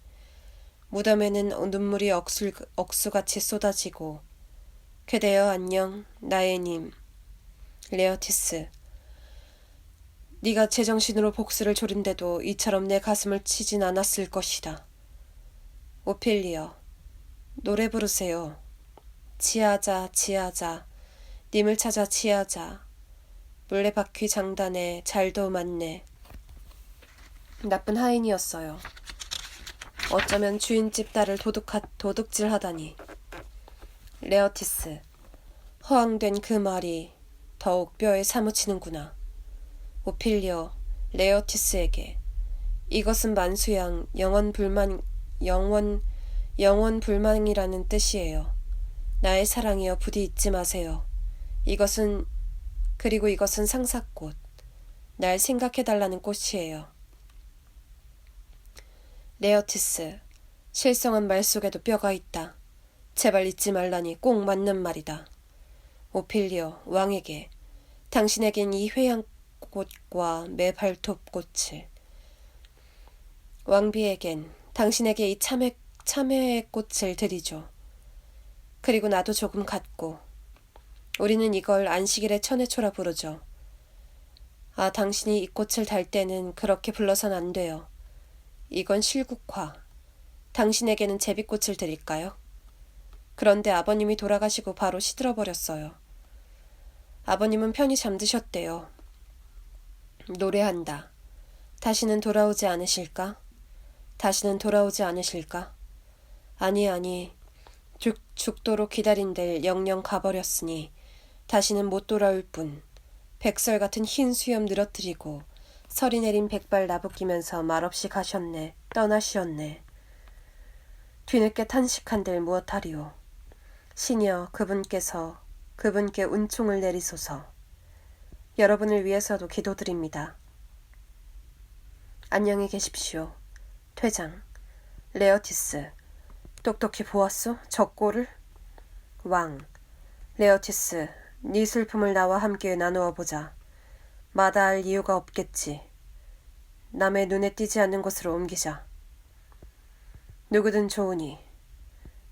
무덤에는 눈물이 억수같이 쏟아지고. 그대여 안녕 나의 님. 레어티스, 네가 제정신으로 복수를 조른데도 이처럼 내 가슴을 치진 않았을 것이다. 오필리어, 노래 부르세요. 지하자 님을 찾아 지하자. 물레바퀴 장단에 잘도 맞네. 나쁜 하인이었어요. 어쩌면 주인집 딸을 도둑질하다니. 레어티스, 허황된 그 말이 더욱 뼈에 사무치는구나. 오필리어, 레어티스에게 이것은 만수양 영원 불망이라는 뜻이에요. 나의 사랑이여 부디 잊지 마세요. 이것은 상사꽃. 날 생각해달라는 꽃이에요. 레어티스, 실성한 말 속에도 뼈가 있다. 제발 잊지 말라니 꼭 맞는 말이다. 오필리어, 왕에게 당신에겐 이 회양꽃과 매 발톱꽃을, 왕비에겐 당신에게 이 참외의 꽃을 드리죠. 그리고 나도 조금 갖고. 우리는 이걸 안식일의 천혜초라 부르죠. 당신이 이 꽃을 달 때는 그렇게 불러선 안 돼요. 이건 실국화. 당신에게는 제비꽃을 드릴까요? 그런데 아버님이 돌아가시고 바로 시들어버렸어요. 아버님은 편히 잠드셨대요. 노래한다. 다시는 돌아오지 않으실까? 아니. 죽도록 기다린들 영영 가버렸으니 다시는 못 돌아올 뿐. 백설 같은 흰 수염 늘어뜨리고 서리 내린 백발 나부끼면서 말없이 떠나시었네. 뒤늦게 탄식한들 무엇하리오. 신이여 그분께 은총을 내리소서. 여러분을 위해서도 기도드립니다. 안녕히 계십시오. 퇴장. 레어티스, 똑똑히 보았소? 저 꼴을? 왕, 레어티스, 네 슬픔을 나와 함께 나누어 보자. 마다할 이유가 없겠지. 남의 눈에 띄지 않는 곳으로 옮기자. 누구든 좋으니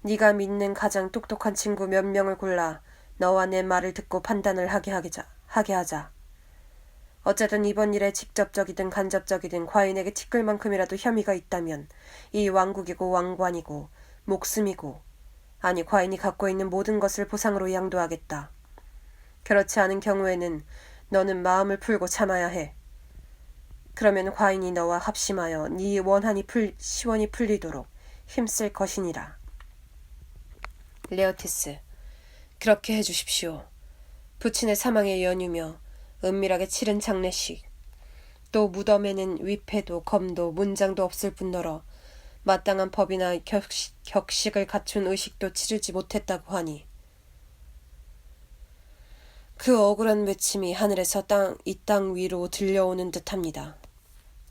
네가 믿는 가장 똑똑한 친구 몇 명을 골라 너와 내 말을 듣고 판단을 하게 하자. 어쨌든 이번 일에 직접적이든 간접적이든 과인에게 티끌 만큼이라도 혐의가 있다면 이 왕국이고 왕관이고 목숨이고, 아니 과인이 갖고 있는 모든 것을 보상으로 양도하겠다. 그렇지 않은 경우에는 너는 마음을 풀고 참아야 해. 그러면 과인이 너와 합심하여 네 원한이 시원히 풀리도록 힘쓸 것이니라. 레오티스, 그렇게 해주십시오. 부친의 사망의 연유며 은밀하게 치른 장례식, 또 무덤에는 위패도 검도 문장도 없을 뿐더러 마땅한 법이나 격식을 갖춘 의식도 치르지 못했다고 하니 그 억울한 외침이 하늘에서 이 땅 위로 들려오는 듯합니다.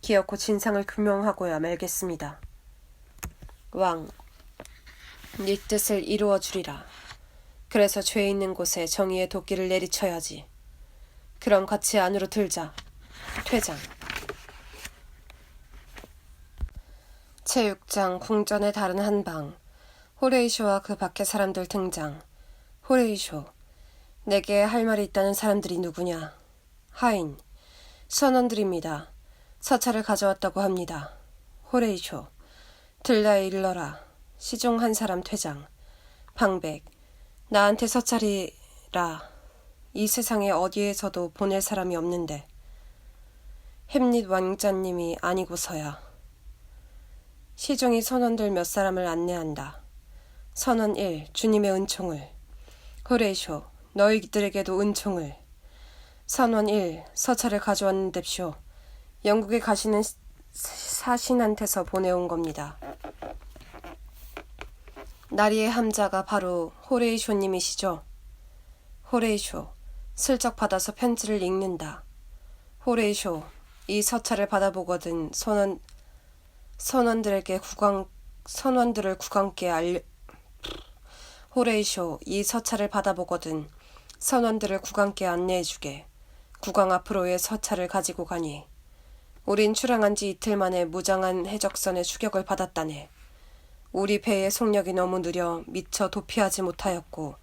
기어코 진상을 규명하고야 말겠습니다. 왕, 네 뜻을 이루어 주리라. 그래서 죄 있는 곳에 정의의 도끼를 내리쳐야지. 그럼 같이 안으로 들자. 퇴장. 제6장 궁전의 다른 한 방. 호레이쇼와 그 밖의 사람들 등장. 호레이쇼, 내게 할 말이 있다는 사람들이 누구냐? 하인, 선원들입니다. 서찰을 가져왔다고 합니다. 호레이쇼, 들라 일러라. 시종 한 사람 퇴장. 방백, 나한테 서찰이라. 이 세상에 어디에서도 보낼 사람이 없는데. 햄릿 왕자님이 아니고서야. 시종이 선원들 몇 사람을 안내한다. 선원 1, 주님의 은총을. 호레이쇼, 너희들에게도 은총을. 선원 1, 서찰을 가져왔는데쇼. 영국에 가시는 사신한테서 보내온 겁니다. 나리의 함자가 바로 호레이쇼님이시죠? 호레이쇼, 슬쩍 받아서 편지를 읽는다. 호레이쇼, 이 서찰을 받아보거든 선원들을 국왕께 알려. 호레이쇼, 이 서찰을 받아보거든 선원들을 국왕께 안내해주게. 국왕 앞으로의 서찰을 가지고 가니 우린 출항한 지 이틀 만에 무장한 해적선의 추격을 받았다네. 우리 배의 속력이 너무 느려 미처 도피하지 못하였고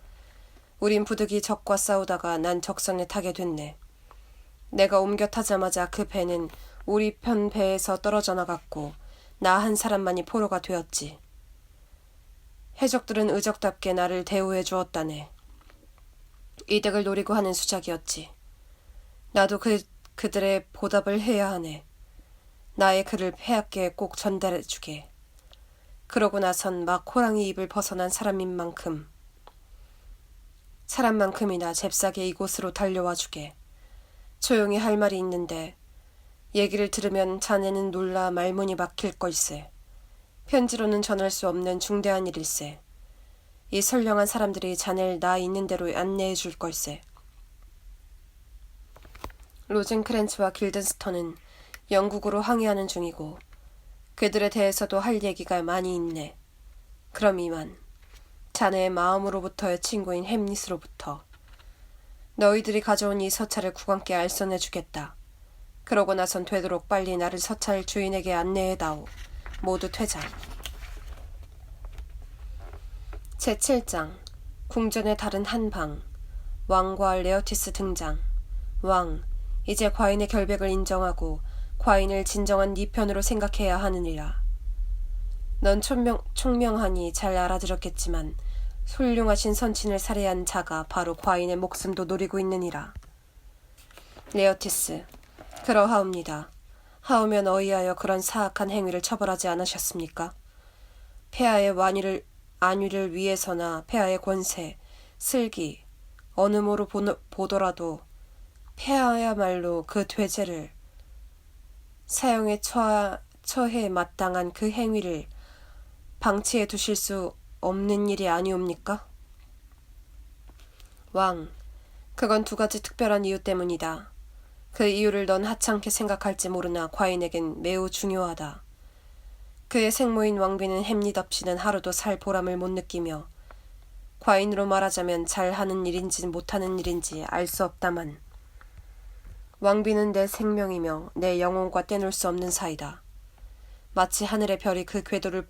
우린 부득이 적과 싸우다가 난 적선에 타게 됐네. 내가 옮겨 타자마자 그 배는 우리 편 배에서 떨어져 나갔고 나 한 사람만이 포로가 되었지. 해적들은 의적답게 나를 대우해 주었다네. 이득을 노리고 하는 수작이었지. 나도 그들의 보답을 해야 하네. 나의 글을 폐하께 꼭 전달해 주게. 그러고 나선 막 호랑이 입을 벗어난 사람만큼이나 잽싸게 이곳으로 달려와 주게. 조용히 할 말이 있는데 얘기를 들으면 자네는 놀라 말문이 막힐 걸세. 편지로는 전할 수 없는 중대한 일일세. 이 선량한 사람들이 자네를 나 있는 대로 안내해 줄 걸세. 로젠크랜츠와 길든스턴은 영국으로 항해하는 중이고 그들에 대해서도 할 얘기가 많이 있네. 그럼 이만 자네의 마음으로부터의 친구인 햄릿으로부터 너희들이 가져온 이 서찰을 국왕께 알선해 주겠다. 그러고 나선 되도록 빨리 나를 서찰 주인에게 안내해다오. 모두 퇴장. 제7장 궁전의 다른 한 방. 왕과 레오티스 등장. 왕, 이제 과인의 결백을 인정하고 과인을 진정한 네 편으로 생각해야 하느니라. 넌 총명하니 잘 알아들었겠지만 훌륭하신 선친을 살해한 자가 바로 과인의 목숨도 노리고 있느니라. 레오티스, 그러하옵니다. 하오면 어이하여 그런 사악한 행위를 처벌하지 않으셨습니까? 폐하의 안위를 위해서나 폐하의 권세, 슬기, 어느 모로 보더라도 폐하야말로 그 죄죄를 사형에 처해 마땅한 그 행위를 방치해 두실 수 없는 일이 아니옵니까? 왕, 그건 두 가지 특별한 이유 때문이다. 그 이유를 넌 하찮게 생각할지 모르나 과인에겐 매우 중요하다. 그의 생모인 왕비는 햄릿 없이는 하루도 살 보람을 못 느끼며 과인으로 말하자면 잘하는 일인지 못하는 일인지 알 수 없다만 왕비는 내 생명이며 내 영혼과 떼놓을 수 없는 사이다. 마치 하늘의 별이 그 궤도에서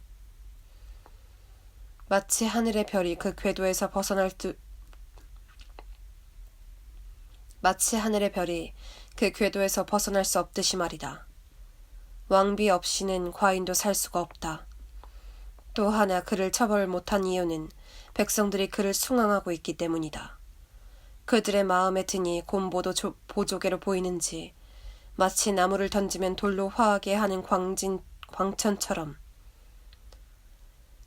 벗어날 수 없듯이 말이다. 왕비 없이는 과인도 살 수가 없다. 또 하나 그를 처벌 못한 이유는 백성들이 그를 숭앙하고 있기 때문이다. 그들의 마음에 드니 곰보도 보조개로 보이는지 마치 나무를 던지면 돌로 화하게 하는 광천처럼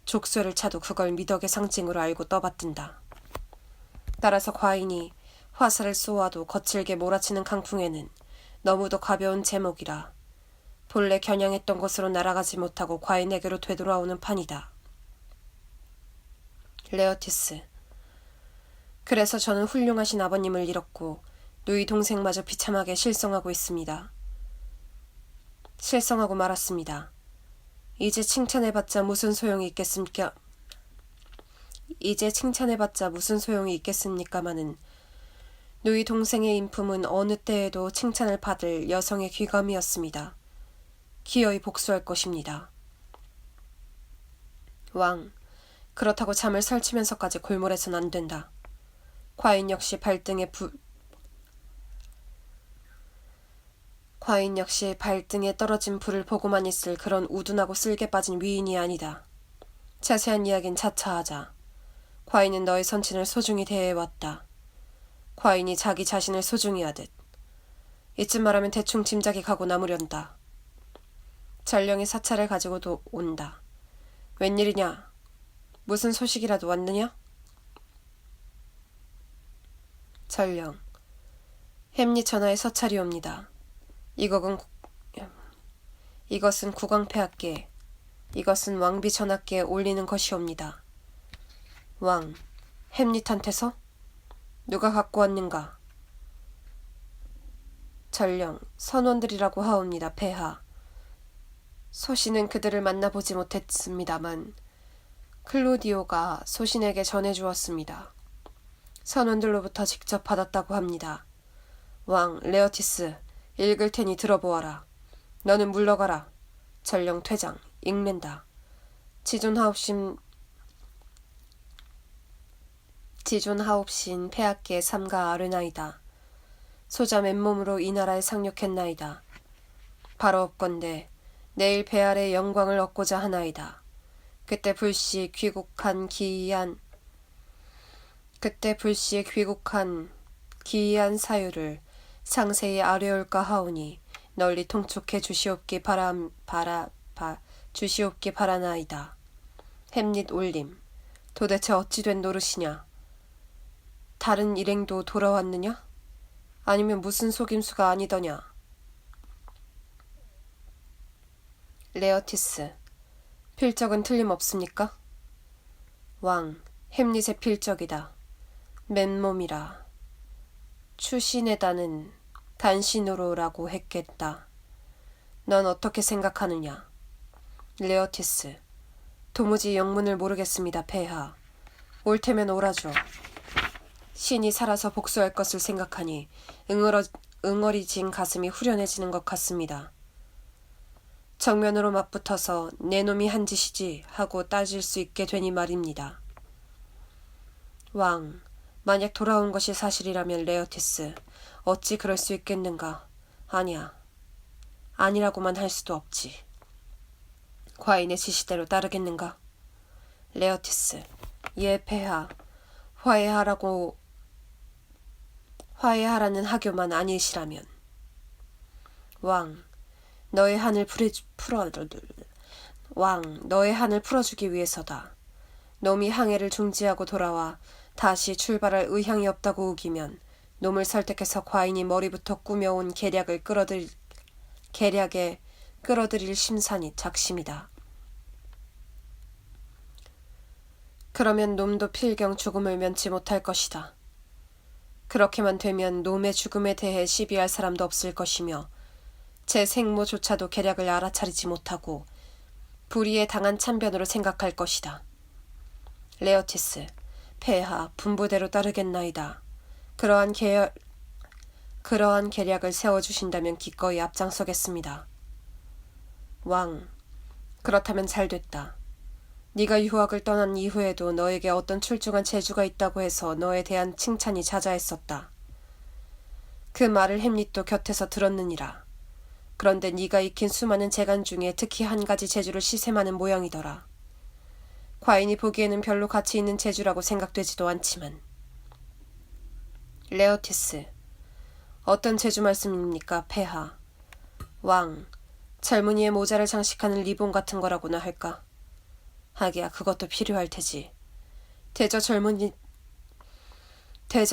족쇄를 차도 그걸 미덕의 상징으로 알고 떠받든다. 따라서 과인이 화살을 쏘아도 거칠게 몰아치는 강풍에는 너무도 가벼운 제목이라 본래 겨냥했던 곳으로 날아가지 못하고 과인에게로 되돌아오는 판이다. 레어티스. 그래서 저는 훌륭하신 아버님을 잃었고 누이 동생마저 비참하게 실성하고 있습니다. 실성하고 말았습니다. 이제 칭찬해봤자 무슨 소용이 있겠습니까마는 누이 동생의 인품은 어느 때에도 칭찬을 받을 여성의 귀감이었습니다. 기어이 복수할 것입니다. 왕, 그렇다고 잠을 설치면서까지 골몰해선 안 된다. 과인 역시 발등에 떨어진 불을 보고만 있을 그런 우둔하고 쓸개 빠진 위인이 아니다. 자세한 이야기는 차차 하자. 과인은 너의 선친을 소중히 대해왔다. 과인이 자기 자신을 소중히 하듯. 이쯤 말하면 대충 짐작이 가고 나무련다. 전령이 사찰을 가지고도 온다. 웬일이냐? 무슨 소식이라도 왔느냐? 전령. 햄릿 전하의 서찰이 옵니다. 이것은 국왕폐하께, 이것은 왕비 전하께 올리는 것이옵니다. 왕, 햄릿한테서? 누가 갖고 왔는가? 전령, 선원들이라고 하옵니다. 폐하. 소신은 그들을 만나보지 못했습니다만 클로디오가 소신에게 전해주었습니다. 선원들로부터 직접 받았다고 합니다. 왕, 레어티스, 읽을 테니 들어보아라. 너는 물러가라. 전령 퇴장, 읽는다. 지존하옵신 폐하께 삼가 아르나이다. 소자 맨몸으로 이 나라에 상륙했나이다. 바로 없건대 내일 배 아래 영광을 얻고자 하나이다. 그때 불시 귀국한 기이한 사유를 상세히 아뢰올까 하오니 널리 통촉해 주시옵기 바라나이다. 햄릿 올림. 도대체 어찌 된 노릇이냐? 다른 일행도 돌아왔느냐? 아니면 무슨 속임수가 아니더냐? 레어티스. 필적은 틀림없습니까? 왕, 햄릿의 필적이다. 맨몸이라. 추신에다는 단신으로라고 했겠다. 넌 어떻게 생각하느냐? 레어티스. 도무지 영문을 모르겠습니다. 폐하. 옳다면 오라죠. 신이 살아서 복수할 것을 생각하니 응어리진 가슴이 후련해지는 것 같습니다. 정면으로 맞붙어서 내 놈이 한 짓이지 하고 따질 수 있게 되니 말입니다. 왕, 만약 돌아온 것이 사실이라면 레어티스, 어찌 그럴 수 있겠는가? 아니야. 아니라고만 할 수도 없지. 과인의 지시대로 따르겠는가? 레어티스. 예, 폐하. 화해하라는 하교만 아니시라면. 왕, 너의 한을 풀어주기 위해서다. 놈이 항해를 중지하고 돌아와 다시 출발할 의향이 없다고 우기면 놈을 설득해서 과인이 머리부터 꾸며온 계략에 끌어들일 심산이 작심이다. 그러면 놈도 필경 죽음을 면치 못할 것이다. 그렇게만 되면 놈의 죽음에 대해 시비할 사람도 없을 것이며 제 생모조차도 계략을 알아차리지 못하고 불의에 당한 참변으로 생각할 것이다. 레어티스, 폐하, 분부대로 따르겠나이다. 그러한 계략을 세워주신다면 기꺼이 앞장서겠습니다. 왕, 그렇다면 잘됐다. 네가 유학을 떠난 이후에도 너에게 어떤 출중한 재주가 있다고 해서 너에 대한 칭찬이 자자했었다. 그 말을 햄릿도 곁에서 들었느니라. 그런데 네가 익힌 수많은 재간 중에 특히 한 가지 재주를 시샘하는 모양이더라. 과인이 보기에는 별로 가치 있는 재주라고 생각되지도 않지만. 레오티스. 어떤 제주 말씀입니까, 폐하? 왕. 젊은이의 모자를 장식하는 리본 같은 거라고나 할까? 하기야 그것도 필요할 테지. 대저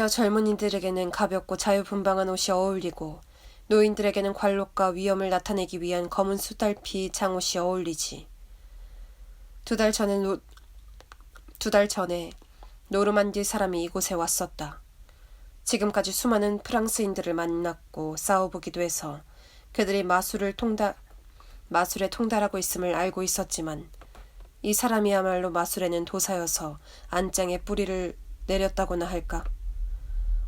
젊은이들에게는 가볍고 자유분방한 옷이 어울리고 노인들에게는 관록과 위엄을 나타내기 위한 검은 수달피 장옷이 어울리지. 두 달 전에 노르만디 사람이 이곳에 왔었다. 지금까지 수많은 프랑스인들을 만났고 싸워보기도 해서 그들이 마술에 통달하고 있음을 알고 있었지만 이 사람이야말로 마술에는 도사여서 안장에 뿌리를 내렸다고나 할까?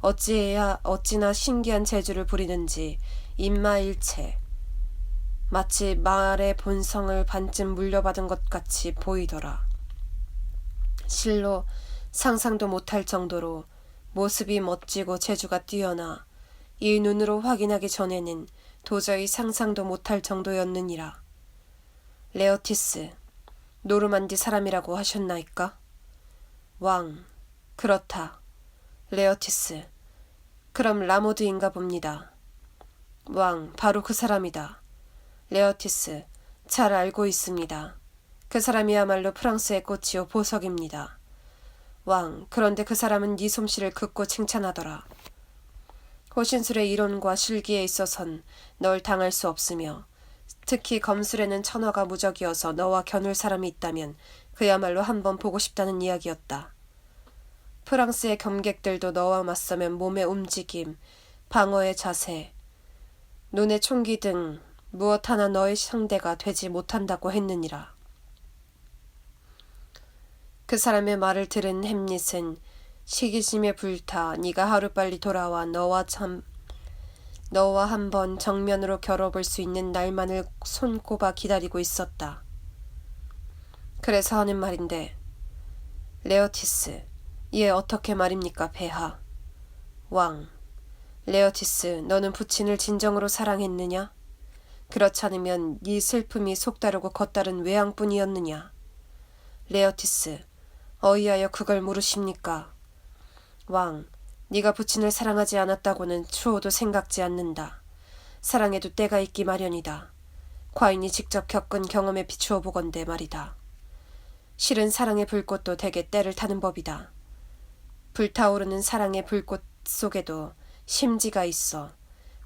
어찌나 신기한 재주를 부리는지 입마일체 마치 말의 본성을 반쯤 물려받은 것 같이 보이더라. 실로 상상도 못할 정도로 모습이 멋지고 재주가 뛰어나 이 눈으로 확인하기 전에는 도저히 상상도 못할 정도였느니라. 레오티스, 노르만디 사람이라고 하셨나이까? 왕, 그렇다. 레오티스, 그럼 라모드인가 봅니다. 왕, 바로 그 사람이다. 레오티스, 잘 알고 있습니다. 그 사람이야말로 프랑스의 꽃이요 보석입니다. 왕, 그런데 그 사람은 네 솜씨를 극구 칭찬하더라. 호신술의 이론과 실기에 있어선 널 당할 수 없으며 특히 검술에는 천하가 무적이어서 너와 겨눌 사람이 있다면 그야말로 한번 보고 싶다는 이야기였다. 프랑스의 겸객들도 너와 맞서면 몸의 움직임, 방어의 자세, 눈의 총기 등 무엇 하나 너의 상대가 되지 못한다고 했느니라. 그 사람의 말을 들은 햄릿은 시기심에 불타 네가 하루빨리 돌아와 너와 한번 정면으로 겨뤄볼 수 있는 날만을 손꼽아 기다리고 있었다. 그래서 하는 말인데, 레오티스, 이에 어떻게 말입니까, 폐하? 왕, 레오티스, 너는 부친을 진정으로 사랑했느냐? 그렇지 않으면 네 슬픔이 속다르고 겉다른 외양뿐이었느냐? 레오티스, 어이하여 그걸 물으십니까? 왕, 네가 부친을 사랑하지 않았다고는 추호도 생각지 않는다. 사랑에도 때가 있기 마련이다. 과인이 직접 겪은 경험에 비추어 보건대 말이다. 실은 사랑의 불꽃도 대개 때를 타는 법이다. 불타오르는 사랑의 불꽃 속에도 심지가 있어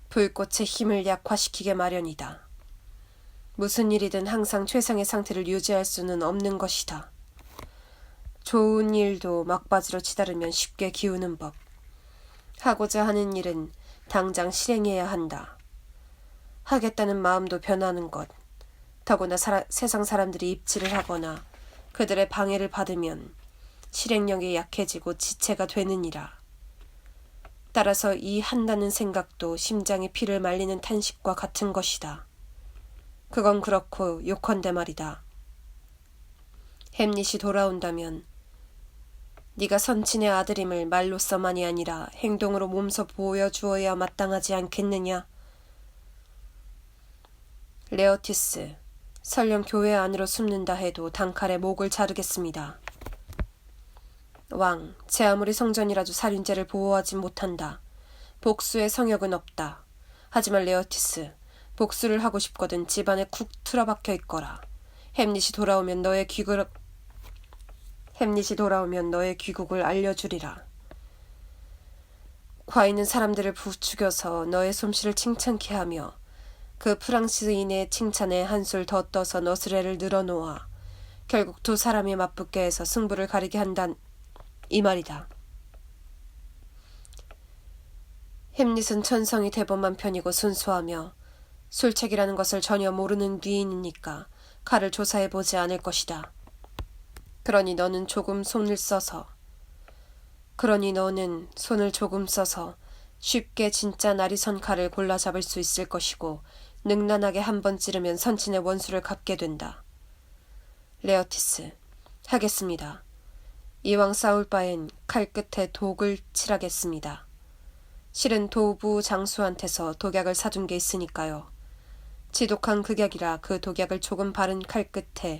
불꽃의 힘을 약화시키게 마련이다. 무슨 일이든 항상 최상의 상태를 유지할 수는 없는 것이다. 좋은 일도 막바지로 치달으면 쉽게 기우는 법. 하고자 하는 일은 당장 실행해야 한다. 하겠다는 마음도 변하는 것. 더구나 세상 사람들이 입지를 하거나 그들의 방해를 받으면 실행력이 약해지고 지체가 되느니라. 따라서 이 한다는 생각도 심장에 피를 말리는 탄식과 같은 것이다. 그건 그렇고 요컨대 말이다. 햄릿이 돌아온다면 네가 선친의 아들임을 말로서만이 아니라 행동으로 몸소 보여주어야 마땅하지 않겠느냐? 레오티스, 설령 교회 안으로 숨는다 해도 단칼에 목을 자르겠습니다. 왕, 제 아무리 성전이라도 살인죄를 보호하지 못한다. 복수의 성역은 없다. 하지만 레오티스, 복수를 하고 싶거든 집안에 쿡 틀어박혀 있거라. 햄릿이 돌아오면 너의 귀국을 알려주리라. 과인은 사람들을 부추겨서 너의 솜씨를 칭찬케 하며 그 프랑스인의 칭찬에 한술 더 떠서 너스레를 늘어놓아 결국 두 사람이 맞붙게 해서 승부를 가리게 한단 이 말이다. 햄릿은 천성이 대범한 편이고 순수하며 술책이라는 것을 전혀 모르는 귀인이니까 칼을 조사해보지 않을 것이다. 그러니 너는 손을 조금 써서 쉽게 진짜 날이 선 칼을 골라 잡을 수 있을 것이고 능란하게 한 번 찌르면 선친의 원수를 갚게 된다. 레오티스, 하겠습니다. 이왕 싸울 바엔 칼끝에 독을 칠하겠습니다. 실은 도부 장수한테서 독약을 사둔 게 있으니까요. 지독한 극약이라 그 독약을 조금 바른 칼끝에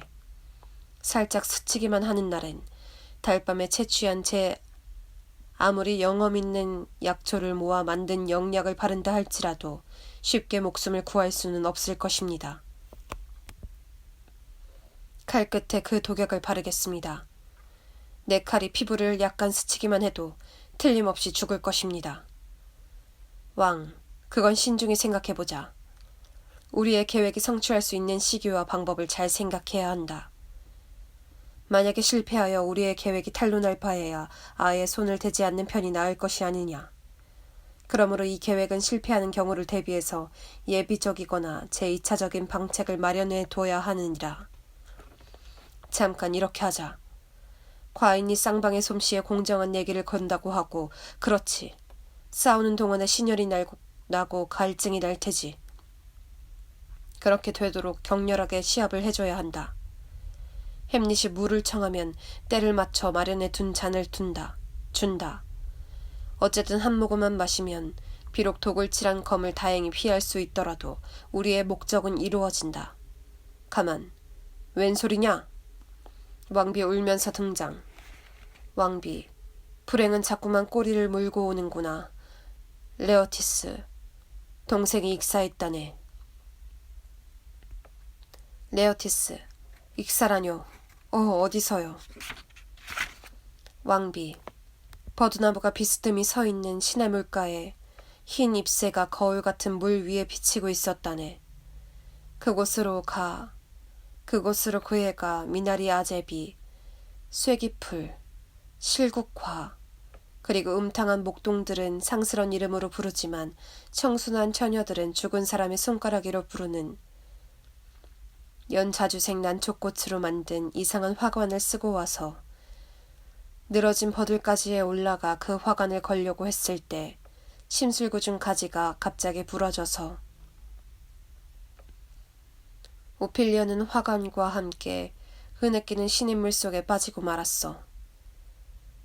살짝 스치기만 하는 날엔 달밤에 채취한 제 아무리 영험 있는 약초를 모아 만든 영약을 바른다 할지라도 쉽게 목숨을 구할 수는 없을 것입니다. 칼 끝에 그 독약을 바르겠습니다. 내 칼이 피부를 약간 스치기만 해도 틀림없이 죽을 것입니다. 왕, 그건 신중히 생각해보자. 우리의 계획이 성취할 수 있는 시기와 방법을 잘 생각해야 한다. 만약에 실패하여 우리의 계획이 탄로날 바에야 아예 손을 대지 않는 편이 나을 것이 아니냐. 그러므로 이 계획은 실패하는 경우를 대비해서 예비적이거나 제2차적인 방책을 마련해 둬야 하느니라. 잠깐 이렇게 하자. 과인이 쌍방의 솜씨에 공정한 내기를 건다고 하고 그렇지. 싸우는 동안에 신혈이 나고 갈증이 날 테지. 그렇게 되도록 격렬하게 시합을 해줘야 한다. 햄릿이 물을 청하면 때를 맞춰 마련해 둔 잔을 준다. 어쨌든 한 모금만 마시면 비록 독을 칠한 검을 다행히 피할 수 있더라도 우리의 목적은 이루어진다. 가만, 웬 소리냐? 왕비 울면서 등장. 왕비, 불행은 자꾸만 꼬리를 물고 오는구나. 레오티스, 동생이 익사했다네. 레오티스, 익사라뇨. 어디서요? 왕비, 버드나무가 비스듬히 서 있는 시냇물가에 흰 잎새가 거울 같은 물 위에 비치고 있었다네. 그곳으로 그 애가 미나리 아제비, 쇠기풀, 실국화, 그리고 음탕한 목동들은 상스런 이름으로 부르지만 청순한 처녀들은 죽은 사람의 손가락으로 부르는 연자주색 난초꽃으로 만든 이상한 화관을 쓰고 와서 늘어진 버들가지에 올라가 그 화관을 걸려고 했을 때 심술궂은 가지가 갑자기 부러져서 오피리아는 화관과 함께 흐느끼는 신인물 속에 빠지고 말았어.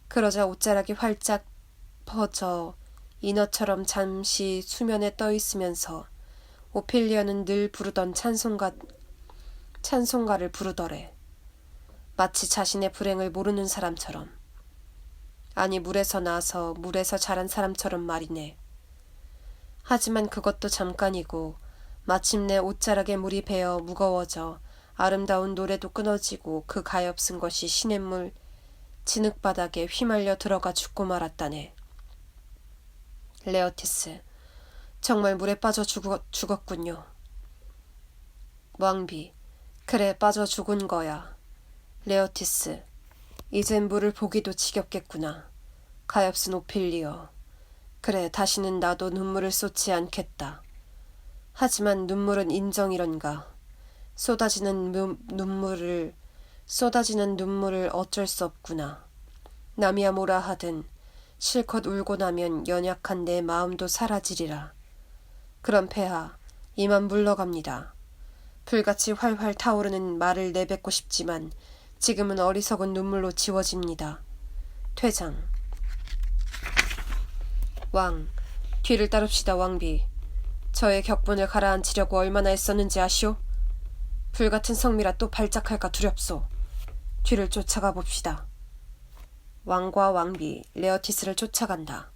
그러자 옷자락이 활짝 퍼져 인어처럼 잠시 수면에 떠 있으면서 오피리아는 늘 부르던 찬송가를 부르더래. 마치 자신의 불행을 모르는 사람처럼. 아니 물에서 나서 물에서 자란 사람처럼 말이네. 하지만 그것도 잠깐이고 마침내 옷자락에 물이 배어 무거워져 아름다운 노래도 끊어지고 그 가엾은 것이 시냇물 진흙바닥에 휘말려 들어가 죽고 말았다네. 레오티스, 정말 물에 빠져 죽었군요. 왕비, 그래 빠져 죽은 거야. 레오티스, 이젠 물을 보기도 지겹겠구나. 가엾은 오필리어. 그래 다시는 나도 눈물을 쏟지 않겠다. 하지만 눈물은 인정이런가. 쏟아지는 눈물을 어쩔 수 없구나. 남이야 뭐라 하든 실컷 울고 나면 연약한 내 마음도 사라지리라. 그럼 폐하, 이만 물러갑니다. 불같이 활활 타오르는 말을 내뱉고 싶지만 지금은 어리석은 눈물로 지워집니다. 퇴장. 왕, 뒤를 따릅시다 왕비. 저의 격분을 가라앉히려고 얼마나 애썼는지 아시오? 불같은 성미라 또 발작할까 두렵소. 뒤를 쫓아가 봅시다. 왕과 왕비 레어티스를 쫓아간다.